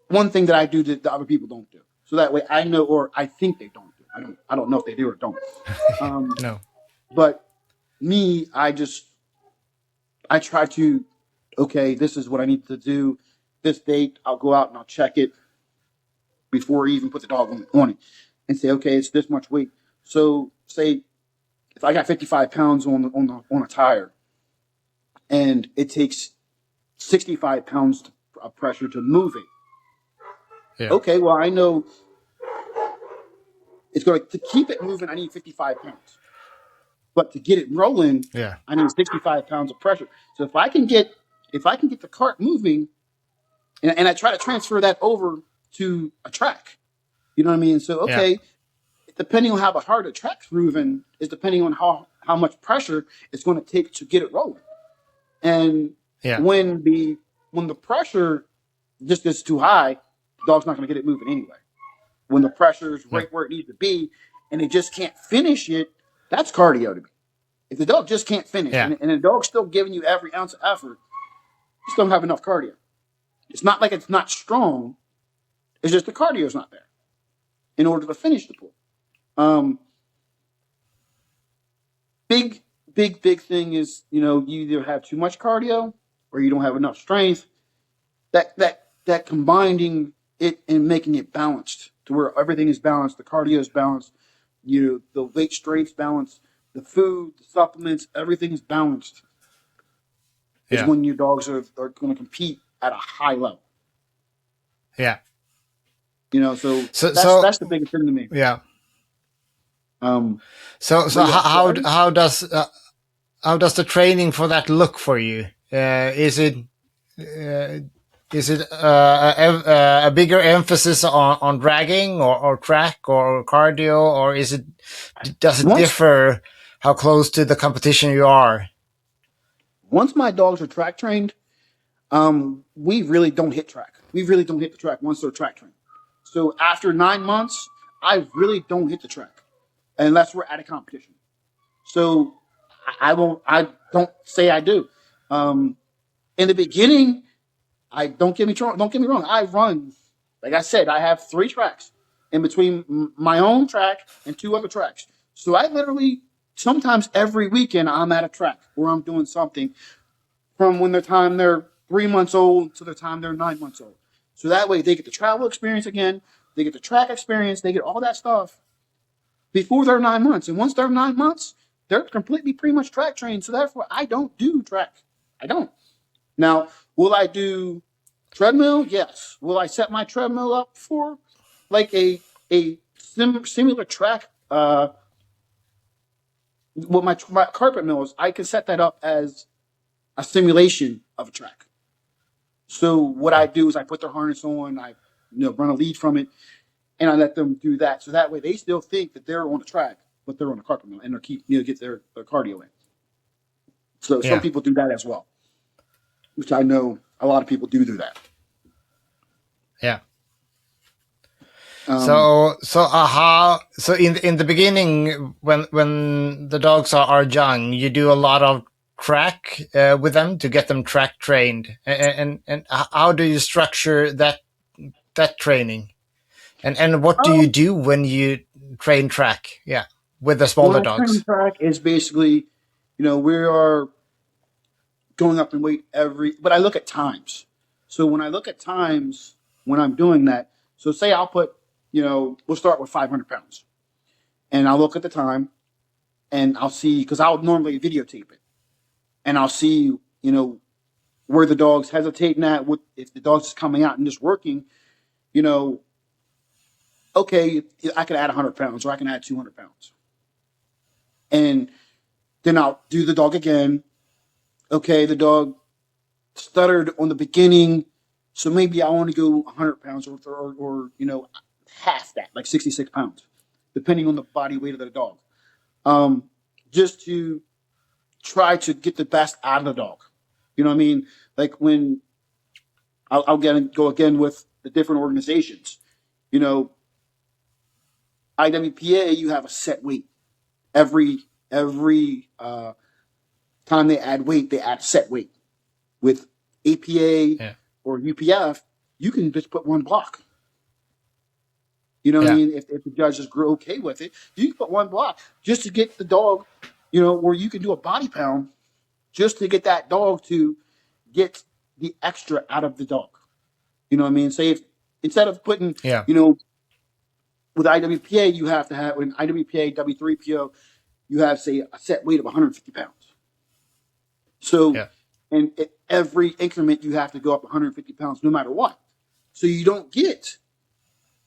one thing that I do that the other people don't do. So that way I know, or I think they don't do. I don't know if they do or don't. Um,
No.
but me, I try to, okay, this is what I need to do. This date, I'll go out and I'll check it before I even put the dog on it and say, okay, it's this much weight. So say if I got 55 pounds on a tire and it takes 65 pounds of pressure to move it.
Yeah.
Okay, well, I know it's going to keep it moving. I need 55 pounds, but to get it rolling,
Yeah.
I need 65 pounds of pressure. So if I can get the cart moving, and I try to transfer that over to a track, you know what I mean? So
Yeah.
okay, depending on how hard the track's moving is depending on how much pressure it's going to take to get it rolling. And
Yeah.
when the pressure just gets too high, the dog's not going to get it moving anyway. When the pressure is
No.
right where it needs to be, and they just can't finish it, that's cardio to me. If the dog just can't finish,
Yeah.
and the dog's still giving you every ounce of effort, you still don't have enough cardio. It's not like it's not strong. It's just the cardio is not there in order to finish the pull. Big, big thing is, you either have too much cardio or you don't have enough strength. That combining it and making it balanced to where everything is balanced, the cardio is balanced, the weight strength's balanced, the food, the supplements, everything is balanced. Is
Yeah.
when your dogs are going to compete at a high level.
Yeah.
So that's
So
the biggest thing to me.
yeah.
Um,
So
but yeah,
how does the training for that look for you? Is it a bigger emphasis on dragging or track or cardio, or does it
once
differ how close to the competition you are?
once my dogs are track trained, we really don't hit track. We really don't hit the track once they're track trained. So after 9 months, I really don't hit the track unless we're at a competition. So I won't. I don't say I do. In the beginning, I don't get me wrong. Don't get me wrong. I run, like I said, I have 3 tracks in between my own track and 2 other tracks. So I literally sometimes every weekend I'm at a track where I'm doing something from when they're 3 months old to the time they're 9 months old. So that way they get the travel experience again, they get the track experience, they get all that stuff before they're 9 months. And once they're 9 months, they're completely pretty much track trained. So therefore, I don't do track. I don't. Now, will I do treadmill? Yes. Will I set my treadmill up for like a similar track? With my carpet mills, I can set that up as a simulation of a track. So what I do is I put their harness on, I run a lead from it, and I let them do that. So that way they still think that they're on the track, but they're on the carpet mill and they keep get their cardio in. So some
Yeah.
people do that as well, which I know a lot of people do that.
Yeah.
Um,
So in the beginning, when the dogs are young, you do a lot of track with them to get them track trained, and how do you structure that training, and what do you
um,
do when you train track? Yeah, with the
when
smaller
I train
dogs.
track is basically, we are going up in weight but I look at times. So when I look at times when I'm doing that, so say I'll put, we'll start with 500 pounds and I'll look at the time and I'll see, because I'll normally videotape it and I'll see, where the dog's hesitating at, what if the dog's just coming out and just working, you know, okay, I can add 100 pounds or I can add 200 pounds. And then I'll do the dog again. Okay, the dog stuttered on the beginning, so maybe I want to go 100 pounds or half that, like 66 pounds, depending on the body weight of the dog. Just to try to get the best out of the dog. You know what I mean? Like when I'll go again with the different organizations. You know, IWPA, you have a set weight. Every time they add weight, they add a set weight. With APA
Yeah.
or UPF, you can just put one block. You know what I
Yeah.
mean? If the judges grow okay with it, you can put one block just to get the dog, where you can do a body pound just to get that dog to get the extra out of the dog. You know what I mean? Say if instead of putting,
Yeah.
with IWPA, you have to have, in IWPA, W3PO, you have, say, a set weight of 150 pounds. So,
Yeah.
and at every increment, you have to go up 150 pounds no matter what. So you don't get,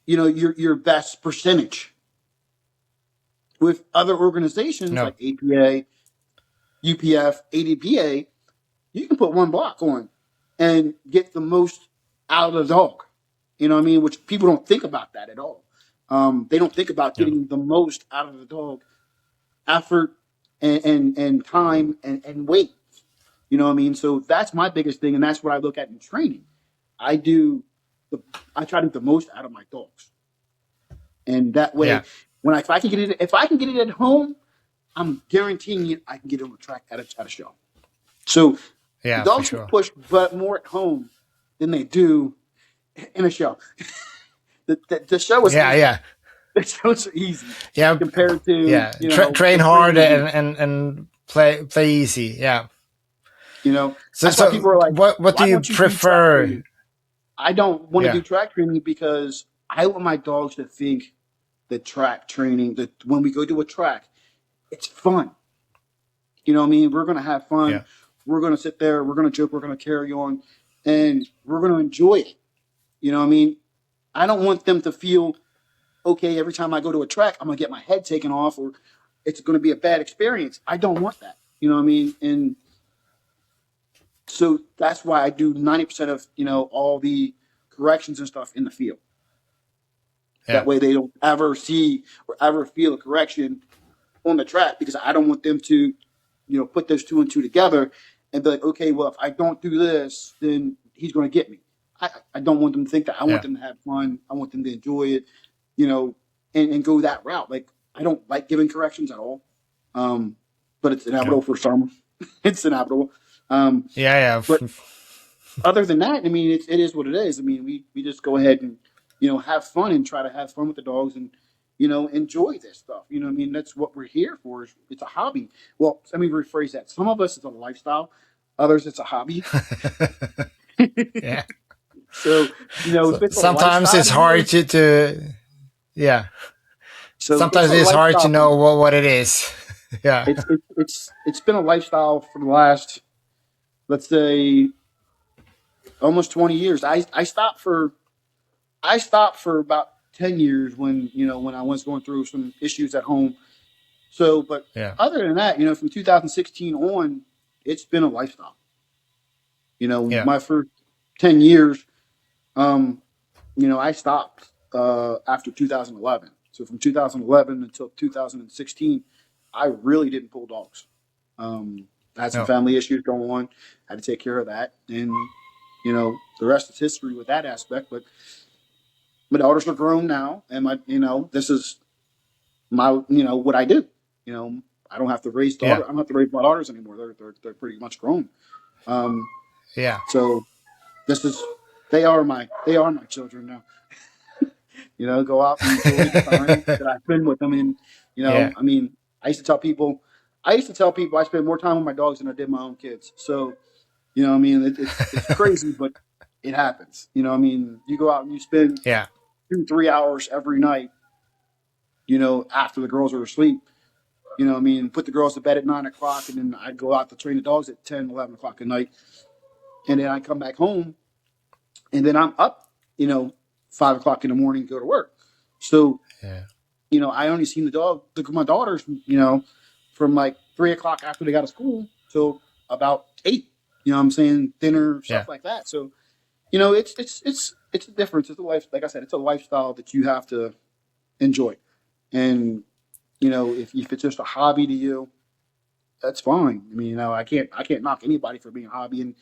your best percentage. With other organizations
No.
like APA, UPF, ADPA, you can put one block on and get the most out of the dog. You know what I mean? Which people don't think about that at all. They don't think about
No.
getting the most out of the dog after and time and weight. You know what I mean? So that's my biggest thing, and that's what I look at in training. I do the I try to do the most out of my dogs, and that way,
Yeah.
if I can get it, if I can get it at home, I'm guaranteeing you I can get it on the track at a show. So the
Yeah, for
dogs get
sure.
pushed, but more at home than they do in a show. The show is
Yeah,
easy.
yeah,
The shows are easy
yeah,
compared to
yeah. Train
the
hard
training week.
and play easy. Yeah. So
That's why
so
people are like,
what do
"Why
you
don't you do track
prefer?
training?" I don't want to
Yeah,
do track training because I want my dogs to think that track training, that when we go to a track, it's fun. You know what I mean? We're going to have fun.
yeah,
We're going to sit there. We're going to joke. We're going to carry on, and we're going to enjoy it. You know what I mean? I don't want them to feel okay every time I go to a track. I'm going to get my head taken off, or it's going to be a bad experience. I don't want that. You know what I mean? And so that's why I do 90% of all the corrections and stuff in the field. That
yeah,
way they don't ever see or ever feel a correction on the track because I don't want them to, put those two and two together and be like, okay, well, if I don't do this, then he's going to get me. I don't want them to think that. I want
yeah,
them to have fun. I want them to enjoy it, you know, and go that route. Like, I don't like giving corrections at all, um, but it's
yeah,
inevitable for some. It's inevitable. Um,
yeah,
but other than that, I mean, it is what it is. I mean, we just go ahead and have fun and try to have fun with the dogs and enjoy this stuff. You know, what I mean, that's what we're here for. It's a hobby. Well, let me rephrase that. Some of us it's a lifestyle, others it's a hobby.
yeah.
So if
So
it's a
sometimes
lifestyle
it's
to
hard
you,
to yeah.
so it's
Sometimes
a
it's hard to
lifestyle for
know
me.
what it is. Yeah,
It's been a lifestyle for the last, let's say, almost 20 years. I stopped for about 10 years when I was going through some issues at home. So, but
yeah,
other than that, from 2016 on, it's been a lifestyle.
yeah,
My first 10 years, I stopped after 2011. So from 2011 until 2016, I really didn't pull dogs. I had some
no,
family issues going on. I had to take care of that. And, the rest is history with that aspect. But my daughters are grown now. And this is what I do. I don't have to raise
yeah,
I don't have to raise my daughters anymore. They're pretty much grown. Um,
yeah,
so this is they are my children now. Go out and enjoy the time that I spend with them. And
yeah,
I mean, I used to tell people I spend more time with my dogs than I did my own kids. So I mean, it's crazy, but it happens. I mean, you go out and you spend
yeah,
2-3 hours every night. After the girls are asleep. I mean, put the girls to bed at 9 o'clock, and then I'd go out to train the dogs at 10, 11 o'clock at night. And then I come back home, and then I'm up, 5 o'clock in the morning to go to work. So,
yeah,
I only seen my daughters, from like 3 o'clock after they got to school till about 8. What I'm saying? Dinner,
yeah,
stuff like that. So, it's a difference. It's a life, like I said, it's a lifestyle that you have to enjoy. And, if it's just a hobby to you, that's fine. I mean, I can't knock anybody for being a hobby and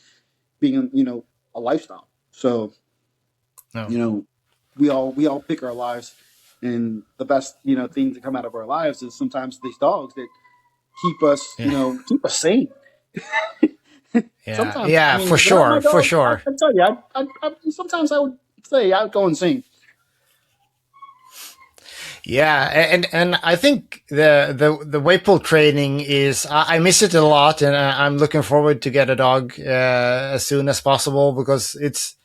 being, a lifestyle. So,
no,
you know, we all pick our lives, and the best, thing to come out of our lives is sometimes these dogs that
yeah,
keep us sane.
yeah,
Sometimes, I
yeah,
mean, without my
for
dogs,
sure.
I tell you, sometimes I would say I'd go insane.
Yeah, and I think the weight pull training is I miss it a lot, and I'm looking forward to get a dog as soon as possible because it's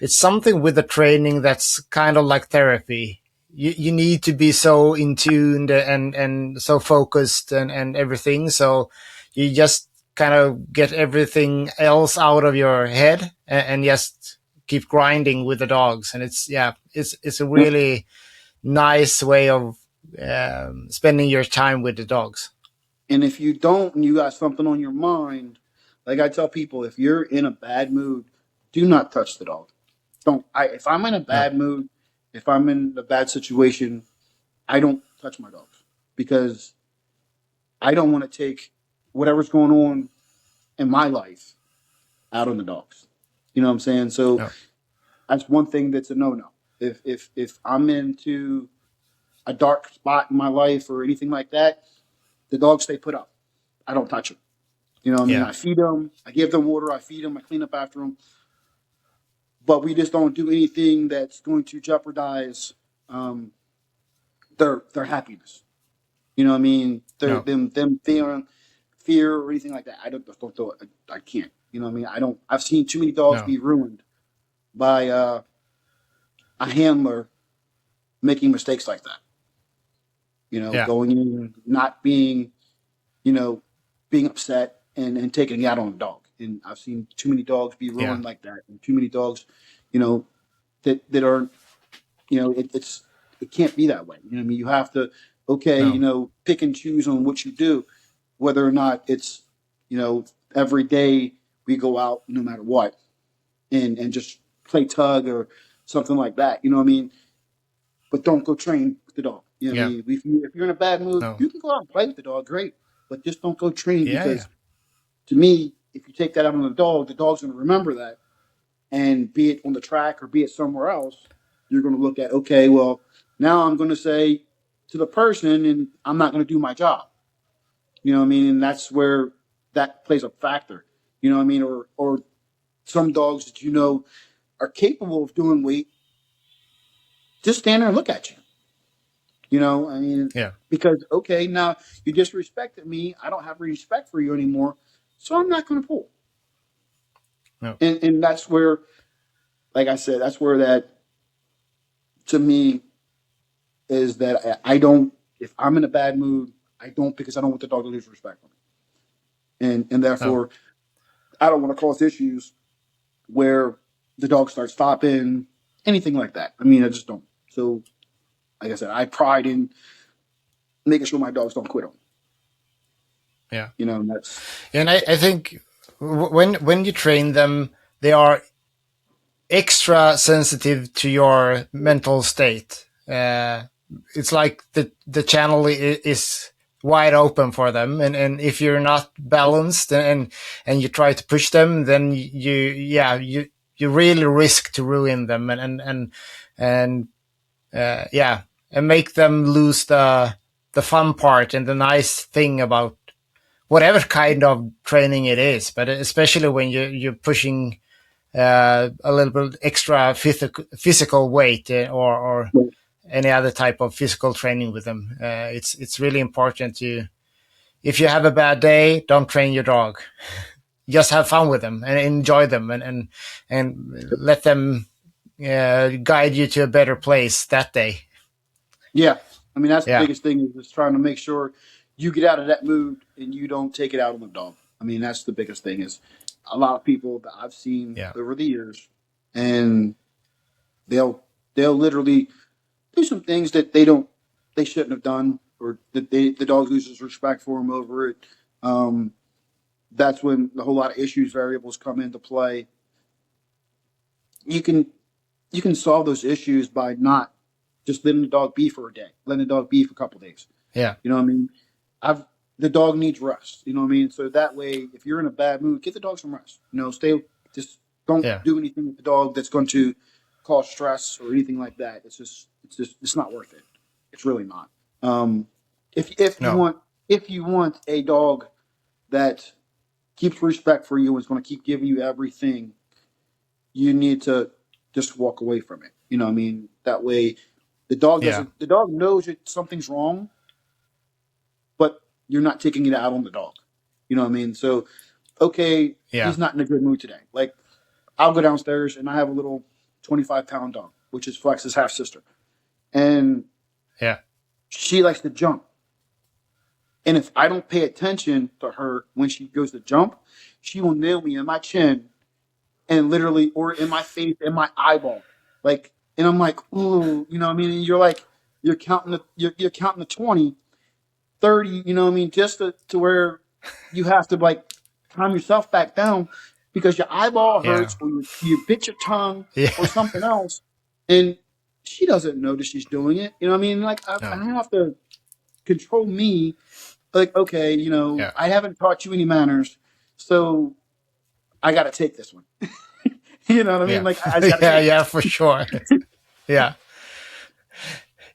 something with the training that's kind of like therapy. You need to be so in tuned and so focused and everything, so you just kind of get everything else out of your head and just keep grinding with the dogs, and it's a really nice way of spending your time with the dogs.
And if you don't, and you got something on your mind, like I tell people, if you're in a bad mood, do not touch the dog. Don't. If I'm in a
No.
bad mood, if I'm in a bad situation, I don't touch my dogs because I don't want to take whatever's going on in my life out on the dogs. You know what I'm saying? So
No.
that's one thing that's a no no. If I'm into a dark spot in my life or anything like that, the dogs stay put up. I don't touch them. You know what I mean?
Yeah.
I feed them, I give them water, I feed them, I clean up after them, but we just don't do anything that's going to jeopardize um, their happiness. You know what I mean? Their
No.
them fear or anything like that. I don't do it. I can't. You know what I mean? I don't. I've seen too many dogs
No.
be ruined by a handler making mistakes like that. You know,
Yeah.
going in, not being, you know, being upset and taking it out on a dog. And I've seen too many dogs be
Yeah.
ruined like that, and too many dogs, you know, that are, it can't be that way. You know what I mean? You have to, okay,
No.
pick and choose on what you do, whether or not it's, every day we go out no matter what, and just play tug or something like that. You know what I mean? But don't go train with the dog. You know what I
Yeah.
mean? If you're in a bad mood,
No.
you can go out and play with the dog, great. But just don't go train,
Yeah. Yeah.
because to me, if you take that out on the dog's going to remember that, and be it on the track or be it somewhere else, you're going to look at, okay, well, now I'm going to say to the person, and I'm not going to do my job. You know what I mean? And that's where that plays a factor. You know what I mean? Or some dogs that are capable of doing weight just stand there and look at you. I mean,
Yeah.
because okay, now you disrespected me. I don't have respect for you anymore, so I'm not going to pull.
No.
And that's where, like I said, that's where that, to me, is that I don't. If I'm in a bad mood, I don't, because I don't want the dog to lose respect for me, and
No.
therefore I don't want to cause issues where the dog starts stopping, anything like that. I mean, I just don't. So, like I said, I pride in making sure my dogs don't quit on me.
Yeah.
And that's
And I think when you train them, they are extra sensitive to your mental state. It's like the channel is wide open for them, and if you're not balanced and you try to push them, then you really risk to ruin them, and yeah, and make them lose the fun part and the nice thing about whatever kind of training it is, but especially when you're pushing a little bit extra physical weight, or any other type of physical training with them. It's really important to, if you have a bad day, don't train your dog. Just have fun with them and enjoy them, and let them guide you to a better place that day.
yeah. I mean, that's the
Yeah,
biggest thing, is just trying to make sure you get out of that mood and you don't take it out on the dog. I mean, that's the biggest thing. Is a lot of people that I've seen
yeah,
over the years, and they'll they'll literally do some things that they shouldn't have done, or that the dog loses respect for them over it. Um, that's when the whole lot of issues variables come into play. You can you can solve those issues by not just letting the dog be for a day, letting the dog be for a couple of days.
yeah,
You know what I mean? I've The dog needs rest. You know what I mean? So that way, if you're in a bad mood, give the dog some rest. Stay. Just don't
yeah.
do anything with the dog that's going to cause stress or anything like that. It's not worth it. It's really not. Um, if you
No,
want if you want a dog that keeps respect for you and is going to keep giving you everything, you need to just walk away from it. You know what I mean? That way,
yeah,
the dog knows that something's wrong, but you're not taking it out on the dog. You know what I mean? So, okay,
yeah,
he's not in a good mood today. Like, I'll go downstairs and I have a little 25-pound dog, which is Flex's half sister. And
yeah,
she likes to jump. And if I don't pay attention to her when she goes to jump, she will nail me in my chin, and literally, or in my face, in my eyeball. Like, and I'm like, ooh, you know what I mean? And you're like, you're counting the 20, 30, you know what I mean? Just to where you have to like calm yourself back down, because your eyeball
yeah,
hurts, or you bit your tongue or
yeah.
something else. And she doesn't know that she's doing it. You know what I mean? Like, I
No,
have to control me Like, okay,
Yeah.
I haven't taught you any manners, so I got to take this one. You know what I mean?
Yeah.
Like, I just got to
Yeah.
take it.
Yeah. For sure. Yeah.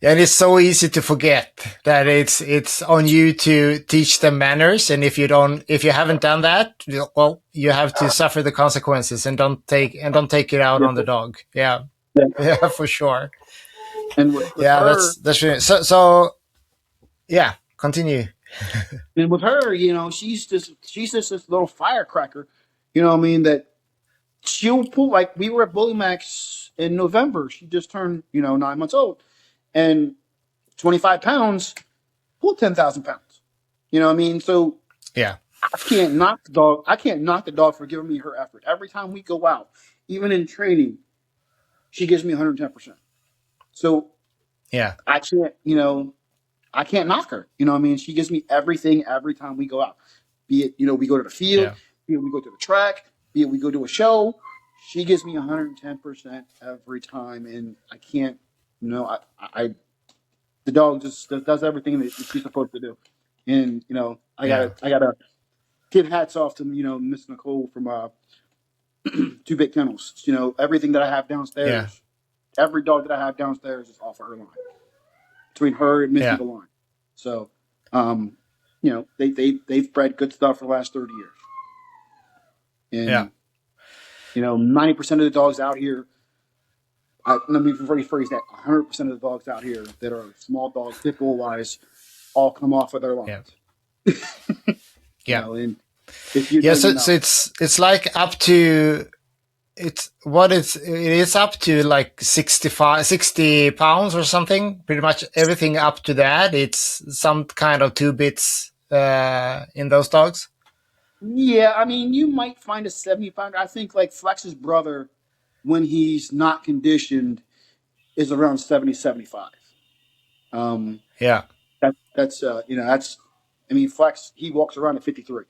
And it's so easy to forget that it's on you to teach them manners, and if you haven't done that, well, you have to suffer the consequences, and don't take it out
Yeah.
on the dog. Yeah,
Yeah.
yeah, for sure.
And with
Yeah,
her,
that's really, so yeah. Continue.
she's just this little firecracker. You know what I mean? That she'll pull, like, we were at Bully Max in November. She just turned, 9 months old, and 25 pounds, pull 10,000 pounds. You know what I mean? So
Yeah,
I can't knock the dog. I can't knock the dog for giving me her effort. Every time we go out, even in training, she gives me 110%. So
yeah,
I can't, I can't knock her. You know what I mean? She gives me everything every time we go out. Be it, we go to the field,
yeah,
be it we go to the track, be it we go to a show. She gives me 110% every time, and I can't, I the dog just does everything that she's supposed to do. And
yeah,
I gotta give hats off to Miss Nicole from Two Big Kennels. Everything that I have
yeah,
downstairs, every dog that I have downstairs is off of her line. Between her and Missy
yeah,
the line. So, they've bred good stuff for the last 30 years,
yeah,
and 90% of the dogs out here. Let me rephrase that: 100% of the dogs out here that are small dogs, pit bull wise, all come off of their
yeah,
lines.
yeah.
And if you
Yeah,
know, you
so
know.
it's like up to it is up to like 60 pounds or something. Pretty much everything up to that. It's some kind of two bits in those dogs.
Yeah, I mean, you might find a 75. I think like Flex's brother, when he's not conditioned, is around 70, 75. Um,
Yeah,
that's I mean, Flex, he walks around at 53.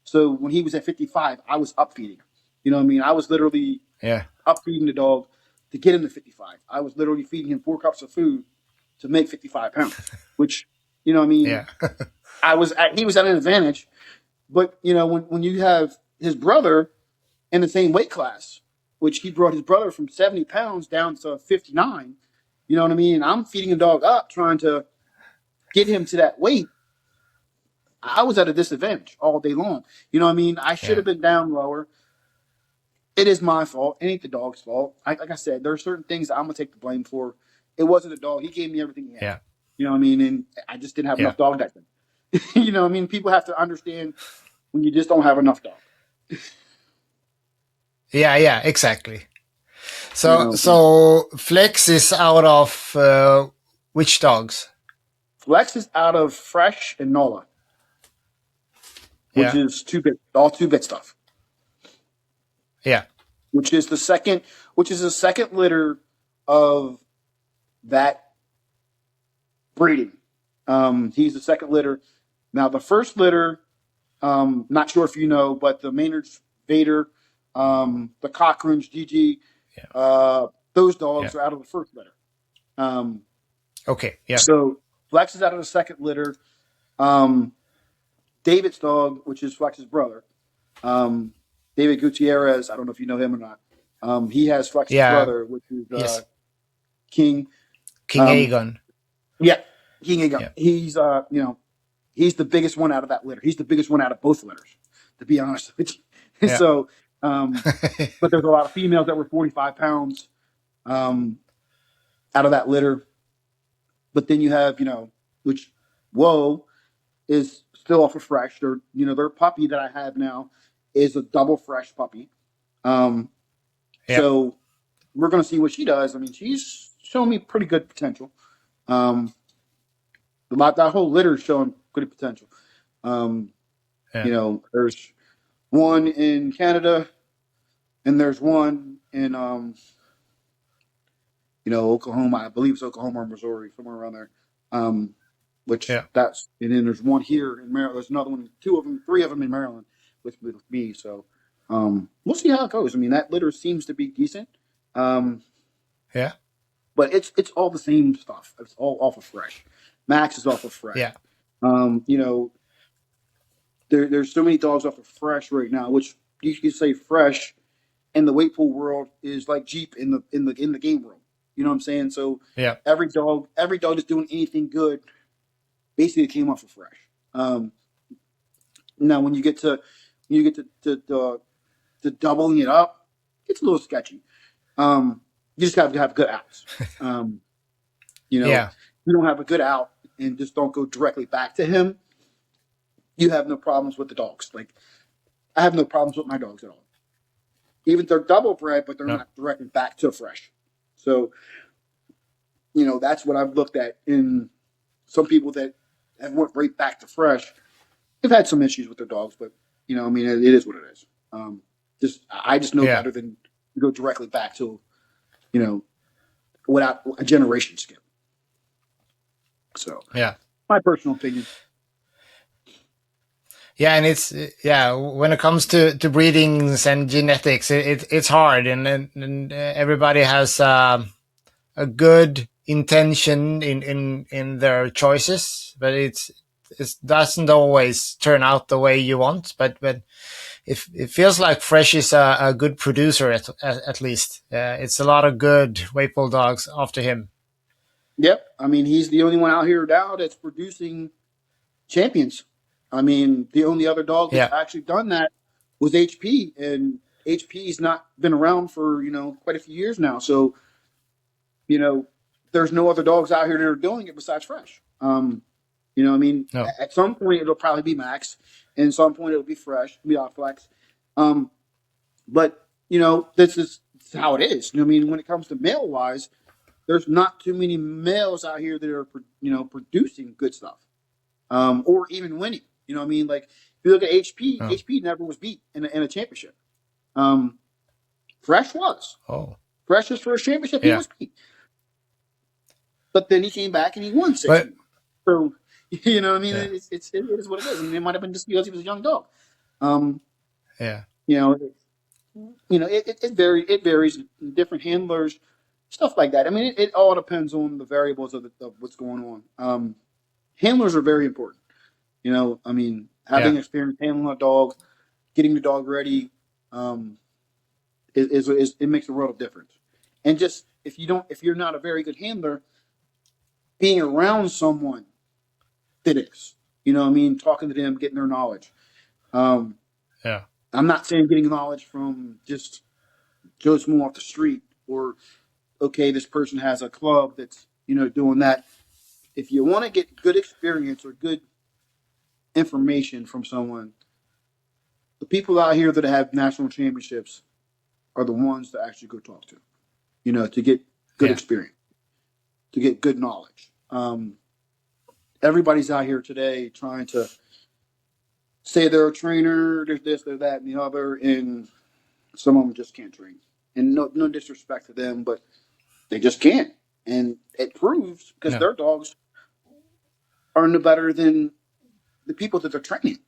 So when he was at 55, I was up feeding him. You know what I mean? I was literally
yeah,
up feeding the dog to get him to 55. I was literally feeding him 4 cups of food to make 55 pounds, which, I mean,
yeah,
he was at an advantage. But, when you have his brother in the same weight class, which he brought his brother from 70 pounds down to 59, you know what I mean? And I'm feeding a dog up, trying to get him to that weight. I was at a disadvantage all day long. You know what I mean? I should
yeah,
have been down lower. It is my fault. It ain't the dog's fault. Like I said, there are certain things that I'm gonna take the blame for. It wasn't the dog. He gave me everything he had.
yeah,
You know what I mean? And I just didn't have
yeah,
enough dog that day. You know what I mean? People have to understand when you just don't have enough dog.
yeah, yeah. Exactly.
You
So
know,
Flex is out of which dogs?
Flex is out of Fresh and Nola, which
Yeah,
is all 2 bit stuff.
yeah,
Which is the second litter of that breeding. He's the second litter. Now the first litter, not sure if you know, but the Maynard's Vader, the Cochran's GG,
yeah,
those
yeah.
dogs are out of the first litter. Um,
Okay, yeah,
so Flex is out of the second litter. Um, David's dog, which is Flex's brother, um, David Gutierrez. I don't know if you know him or not. He has Flex's
yeah.
brother, which is
Yes,
King.
King
Um,
Aegon.
yeah, King Ego.
Yeah,
He's the biggest one out of that litter. He's the biggest one out of both litters, to be honest with you.
yeah,
So, but there's a lot of females that were 45 pounds out of that litter. But then you have, which, whoa, is still off of fresh. Their puppy that I have now is a double fresh puppy. Um,
yeah,
so we're going to see what she does. I mean, she's showing me pretty good potential. Um, that whole litter is showing good potential. Um,
yeah,
there's one in Canada, and there's one in Oklahoma. I believe it's Oklahoma or Missouri, somewhere around there. Um, which
yeah,
that's and then there's one here in Maryland. There's another one, 2 of them, 3 of them in Maryland with me. So we'll see how it goes. I mean, that litter seems to be decent, um,
yeah,
but it's all the same stuff. It's all off of fresh. Max is off of fresh.
yeah,
Um, you know, there's so many dogs off of fresh right now, which you could say fresh in the weight pool world is like Jeep in the game world. You know what I'm saying? So
Yeah.
every dog that's doing anything good basically came off of fresh. Um, Now when you get to doubling it up, it's a little sketchy. You just have to have good outs. Um, you know,
Yeah.
if you don't have a good out and just don't go directly back to him, you have no problems with the dogs. Like I have no problems with my dogs at all. Even they're double bred, but they're
No.
not directly back to fresh. So that's what I've looked at in some people that have went right back to fresh. They've had some issues with their dogs, but I mean, it is what it is. I just know
Yeah.
better than to go directly back to you know without a generation skip. So
Yeah.
my personal opinion.
Yeah, and it's yeah. When it comes to breedings and genetics, it's hard, and everybody has a good intention in their choices, but it doesn't always turn out the way you want. But it feels like Fresh is a good producer at least. It's a lot of good weight dogs after him.
Yep. I mean, he's the only one out here now that's producing champions. I mean, the only other dog that's
Yeah.
actually done that was HP, and HP's not been around for quite a few years now. So you know, there's no other dogs out here that are doing it besides Fresh. I mean,
No.
at some point it'll probably be Max, and at some point it'll be Fresh, be off Flex. Um, but this is how it is. I mean, when it comes to male wise, there's not too many males out here that are producing good stuff, or even winning. You know what I mean? Like if you look at HP,
No.
HP never was beat in a championship. Um, Fresh was.
Oh.
Fresh's first championship, he
Yeah.
was beat. But then he came back and he won 6
But
more. So you know what I mean?
yeah.
It is what it is. I mean, it might have been just because he was a young dog. Um,
Yeah.
you know, it varies. Different handlers, stuff like that. I mean, it all depends on the variables of what's going on. Handlers are very important. I mean,
Yeah.
having experience handling a dog, getting the dog ready, um, is it makes a world of difference. And just if you're not a very good handler, being around someone that is, what I mean, talking to them, getting their knowledge. Um,
Yeah.
I'm not saying getting knowledge from just Joe Smo off the street or okay, this person has a club that's doing that. If you want to get good experience or good information from someone, the people out here that have national championships are the ones to actually go talk to. To get good
Yeah.
experience, to get good knowledge. Everybody's out here today trying to say they're a trainer, there's this, there's that, and the other, and some of them just can't train. And no disrespect to them, but they just can't. And it proves because
No.
their dogs are no better than the people that they're training.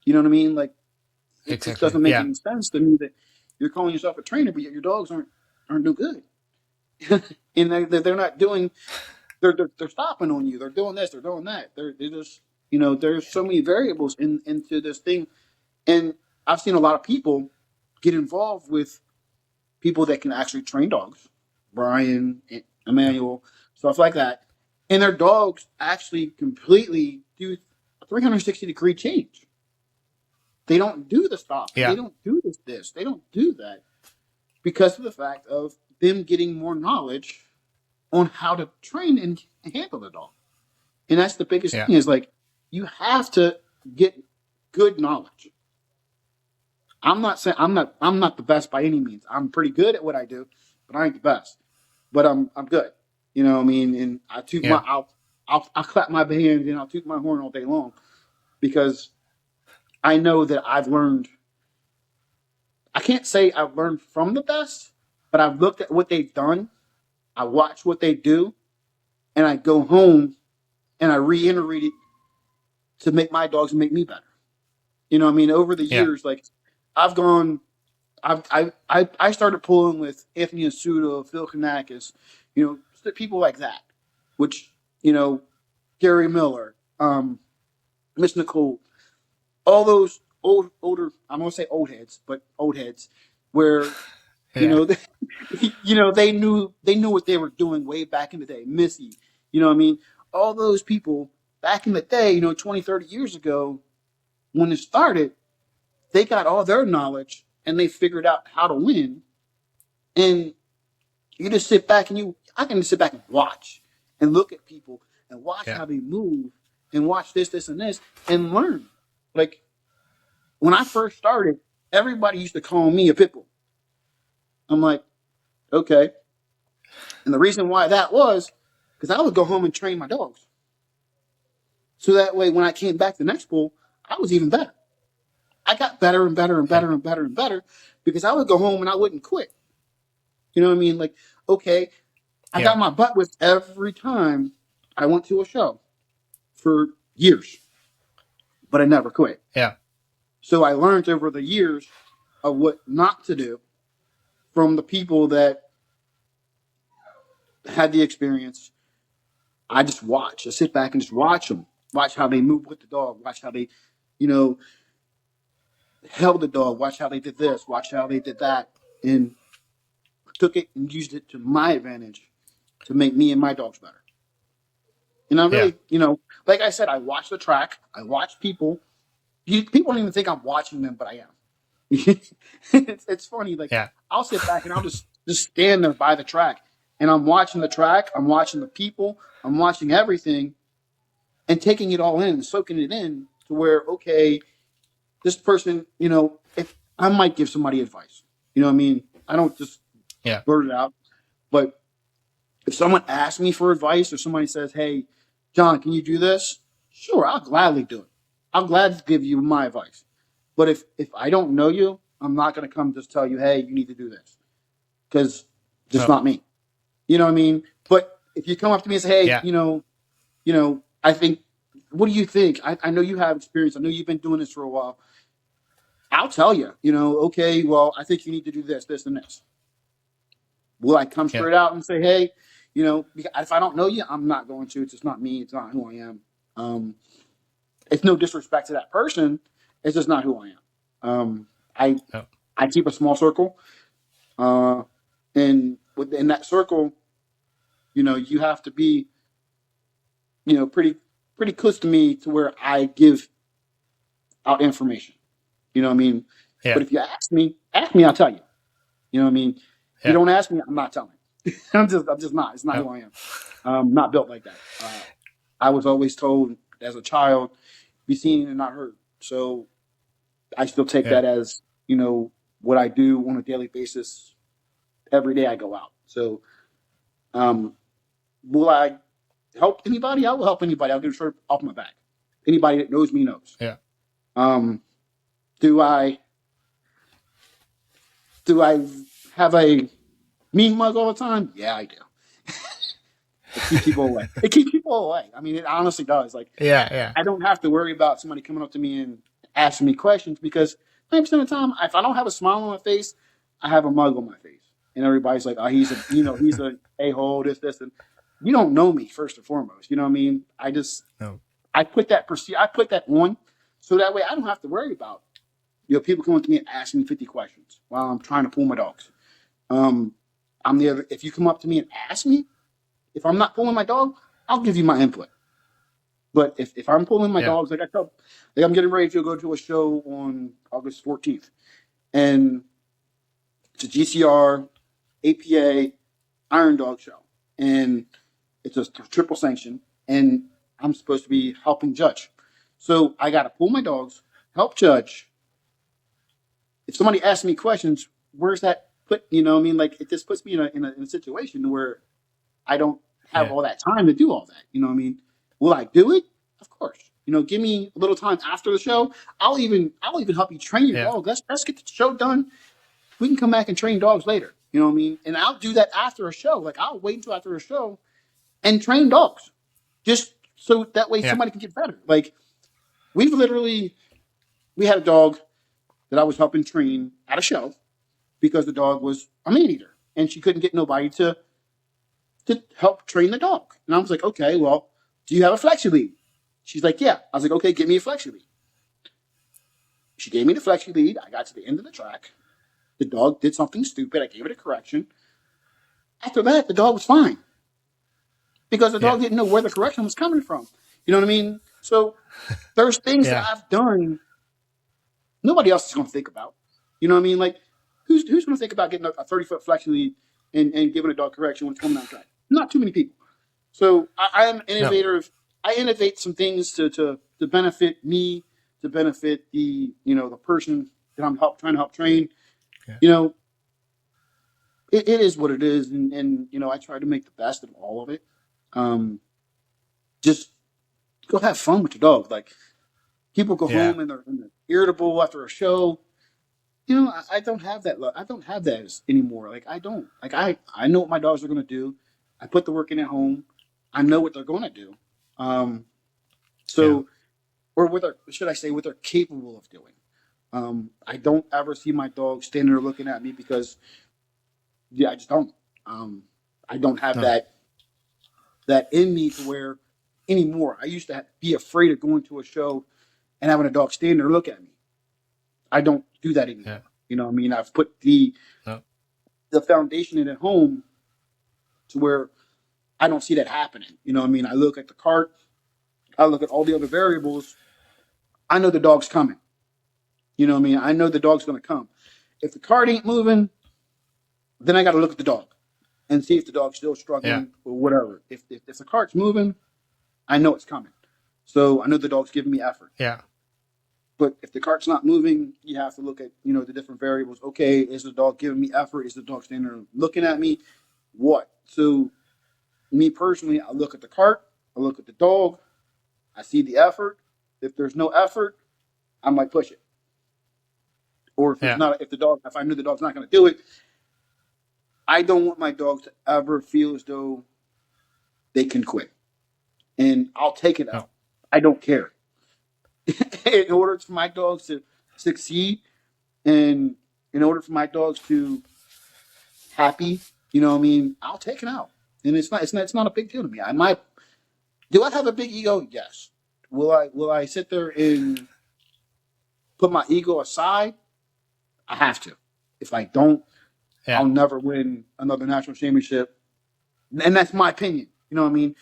You know what I mean? Like it just
Exactly.
doesn't make
Yeah.
any sense to me that you're calling yourself a trainer, but yet your dogs aren't no good. And they're not doing. They're stopping on you. They're doing this. They're doing that. They're just there's so many variables into this thing, and I've seen a lot of people get involved with people that can actually train dogs, Brian, Emmanuel, stuff like that, and their dogs actually completely do a 360-degree change. They don't do the stopping. They
Yeah.
don't do this. They don't do that because of the fact of them getting more knowledge on how to train and handle the dog. And that's the biggest
Yeah.
thing is like you have to get good knowledge. I'm not saying I'm not the best by any means. I'm pretty good at what I do, but I ain't the best. But I'm good. You know what I mean? And I toot my
Yeah.
I'll clap my hands and I'll toot my horn all day long because I know that I've learned. I can't say I've learned from the best, but I've looked at what they've done. I watch what they do, and I go home and I reiterate it to make my dogs make me better. You know what I mean? Over the
Yeah.
years, like I've gone I started pulling with Anthony Asuda, Phil Kanakis, people like that, which Gary Miller, Miss Nicole. all those older, I'm gonna say old heads, but old heads, where you
Yeah.
know, they, they knew what they were doing way back in the day. Missy, you know what I mean? All those people back in the day, 20, 30 years ago, when it started, they got all their knowledge and they figured out how to win. And you just sit back and I can just sit back and watch and look at people and watch
Yeah.
how they move and watch this and this and learn. Like when I first started, everybody used to call me a pit bull. I'm like, okay. And the reason why that was because I would go home and train my dogs. So that way, when I came back the next pool, I was even better. I got better and better and
Yeah.
better and better and better because I would go home and I wouldn't quit. You know what I mean? Like, okay, I
Yeah.
got my butt whipped every time I went to a show for years, but I never quit.
Yeah.
So I learned over the years of what not to do from the people that had the experience. I just watch. I sit back and just watch them. Watch how they move with the dog. Watch how they, you know, held the dog. Watch how they did this. Watch how they did that. And took it and used it to my advantage to make me and my dogs better. And I
Yeah.
really, like I said, I watch the track. I watch people. People don't even think I'm watching them, but I am. It's funny. Like
Yeah.
I'll sit back and I'll just stand there by the track, and I'm watching the track. I'm watching the people. I'm watching everything, and taking it all in, soaking it in to where okay, this person, if I might give somebody advice, you know what I mean? I don't just
Yeah.
blurt it out, but if someone asks me for advice or somebody says, "Hey, John, can you do this?" Sure, I'll gladly do it. I'll gladly give you my advice. But if I don't know you, I'm not going to come just tell you, "Hey, you need to do this," because just
No.
not me. You know what I mean? But if you come up to me and say, "Hey,
Yeah.
I think, what do you think? I know you have experience. I know you've been doing this for a while." I'll tell you. Okay, well, I think you need to do this, this, and this. Will I come
Yeah.
straight out and say, hey, if I don't know you, I'm not going to. It's just not me. It's not who I am. Um, it's no disrespect to that person. It's just not who I am. I
No.
I keep a small circle, uh, and within that circle, you have to be, pretty close to me to where I give out information. You know what I mean?
Yeah.
But if you ask me, I'll tell you. You know what I mean? If you
Yeah.
don't ask me, I'm not telling. I'm just not. It's not
No.
who I am. Not built like that. I was always told as a child, be seen and not heard. So I still take
Yeah.
that as, what I do on a daily basis. Every day I go out. So um, will I help anybody? I will help anybody. I'll give a shirt off my back. Anybody that knows me knows.
Yeah.
Um, do I do I have a mean mug all the time? Yeah, I do. It keeps people away. It keeps people away. I mean, it honestly does. Like
Yeah. Yeah.
I don't have to worry about somebody coming up to me and asking me questions because 90% of the time, if I don't have a smile on my face, I have a mug on my face, and everybody's like, "Oh, he's a a-hole, this, and you don't know me first and foremost. You know what I mean?
No.
I put that on so that way I don't have to worry about people coming to me and asking me 50 questions while I'm trying to pull my dogs. Um, I'm the other. If you come up to me and ask me if I'm not pulling my dog, I'll give you my input. But if I'm pulling my
Yeah.
dogs, like I'm getting ready to go to a show on August 14th, and it's a GCR, APA, Iron Dog show, and it's a triple sanction, and I'm supposed to be helping judge. So I got to pull my dogs, help judge. If somebody asks me questions, where's that put? You know, what I mean, like it just puts me in a situation where I don't have
Yeah.
all that time to do all that. You know what I mean? Will I do it? Of course. Give me a little time after the show. I'll even help you train your
Yeah.
dog. Let's get the show done. We can come back and train dogs later. You know what I mean? And I'll do that after a show. Like I'll wait until after a show and train dogs. Just so that way
Yeah.
somebody can get better. Like we had a dog that I was helping train at a show because the dog was a man eater and she couldn't get nobody to help train the dog. And I was like, okay, well, do you have a flexi lead? She's like, yeah. I was like, okay, give me a flexi lead. She gave me the flexi lead. I got to the end of the track. The dog did something stupid. I gave it a correction. After that, the dog was fine because the
Yeah.
dog didn't know where the correction was coming from. You know what I mean? So there's things that
Yeah.
I've done nobody else is going to think about. You know what I mean? Like, who's going to think about getting a 30-foot flexion lead and giving a dog correction when it's coming down the track? Not too many people. So I am
No.
innovative. I innovate some things to benefit me, to benefit the person that I'm trying to help train.
Yeah.
You know, it is what it is, and I try to make the best of all of it. Um, just go have fun with your dog. Like people go
Yeah.
home and they're irritable after a show. I don't have that. I don't have that anymore. Like I don't. Like I know what my dogs are going to do. I put the work in at home. I know what they're going to do. Um,
Yeah.
so or what should I say what they're capable of doing. I don't ever see my dog standing there looking at me because I just don't. Um, I don't have
No.
that in me to where anymore. I used to be afraid of going to a show and having a dog stand there look at me. I don't do that
Yeah.
anymore. You know what I mean? I've put
No.
the foundation in at home to where I don't see that happening. You know what I mean? I look at the cart, I look at all the other variables. I know the dog's coming. You know what I mean? I know the dog's going to come. If the cart ain't moving, then I got to look at the dog and see if the dog's still
Yeah.
struggling or whatever. If the cart's moving, I know it's coming. So I know the dog's giving me effort.
Yeah.
But if the cart's not moving, you have to look at the different variables. Okay, is the dog giving me effort? Is the dog standing there looking at me? What? So me personally, I look at the cart, I look at the dog, I see the effort. If there's no effort, I might push it. Or if it's
Yeah.
not, if I knew the dog's not going to do it, I don't want my dog to ever feel as though they can quit. And I'll take it
No.
out. I don't care. In order for my dogs to succeed, and in order for my dogs to happy, what I mean, I'll take it out. And it's not a big deal to me. I might do I have a big ego? Yes. Will I sit there and put my ego aside? I have to. If I don't,
Yeah.
I'll never win another national championship. And that's my opinion. You know what I mean?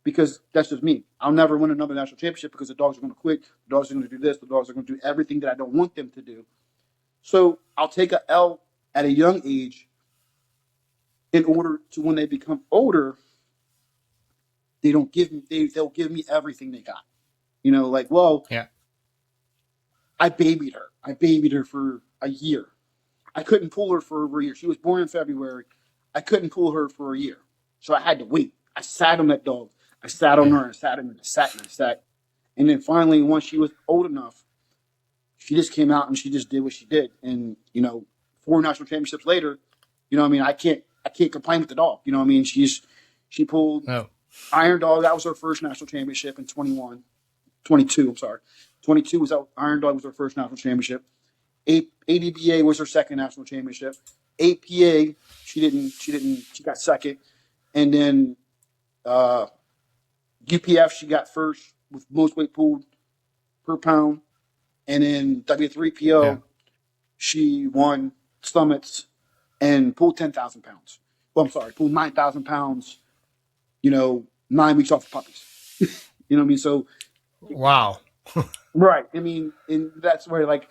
Because that's just me. I'll never win another national championship because the dogs are going to quit. The dogs are going to do this. The dogs are going to do everything that I don't want them to do. So I'll take a L at a young age in order to when they become older, they'll give me everything they got. Like, well,
Yeah.
I babied her. I babied her for a year. I couldn't pull her for over a year. She was born in February. I couldn't pull her for a year. So I had to wait. I sat on that dog. I sat on
Yeah.
her and sat and sat and sat. And then finally, once she was old enough, she just came out and she just did what she did. And, 4 national championships later, I mean, I can't complain with the dog. You know what I mean? She pulled
No.
Iron Dog. That was her first national championship in 22. I'm sorry. 22 was Iron Dog was her first national championship. ADBA was her second national championship. APA, she got second. And then UPF, she got first with most weight pulled per pound. And then
Yeah.
W3PO, she won summits and pulled 10,000 pounds. Well, I'm sorry, pulled 9,000 pounds, 9 weeks off the puppies. You know what I mean? So,
Wow.
right. I mean, and that's where, like,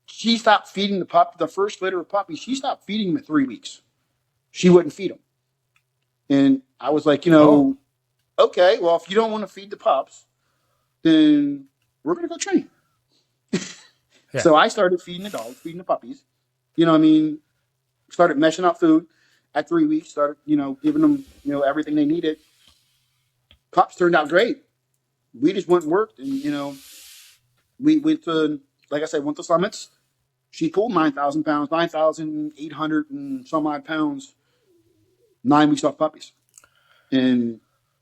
she stopped feeding the first litter of puppies, she stopped feeding them at 3 weeks. She wouldn't feed them. And I was like,
Oh.
okay, well, if you don't want to feed the pups, then we're going to go train.
Yeah.
So I started feeding the dogs, feeding the puppies. You know what I mean? Started meshing out food at 3 weeks, started, giving them, everything they needed. Pups turned out great. We just went and worked and, we went to, like I said, went to summits. She pulled 9,000 pounds, 9,800 and some odd pounds, 9 weeks off puppies. And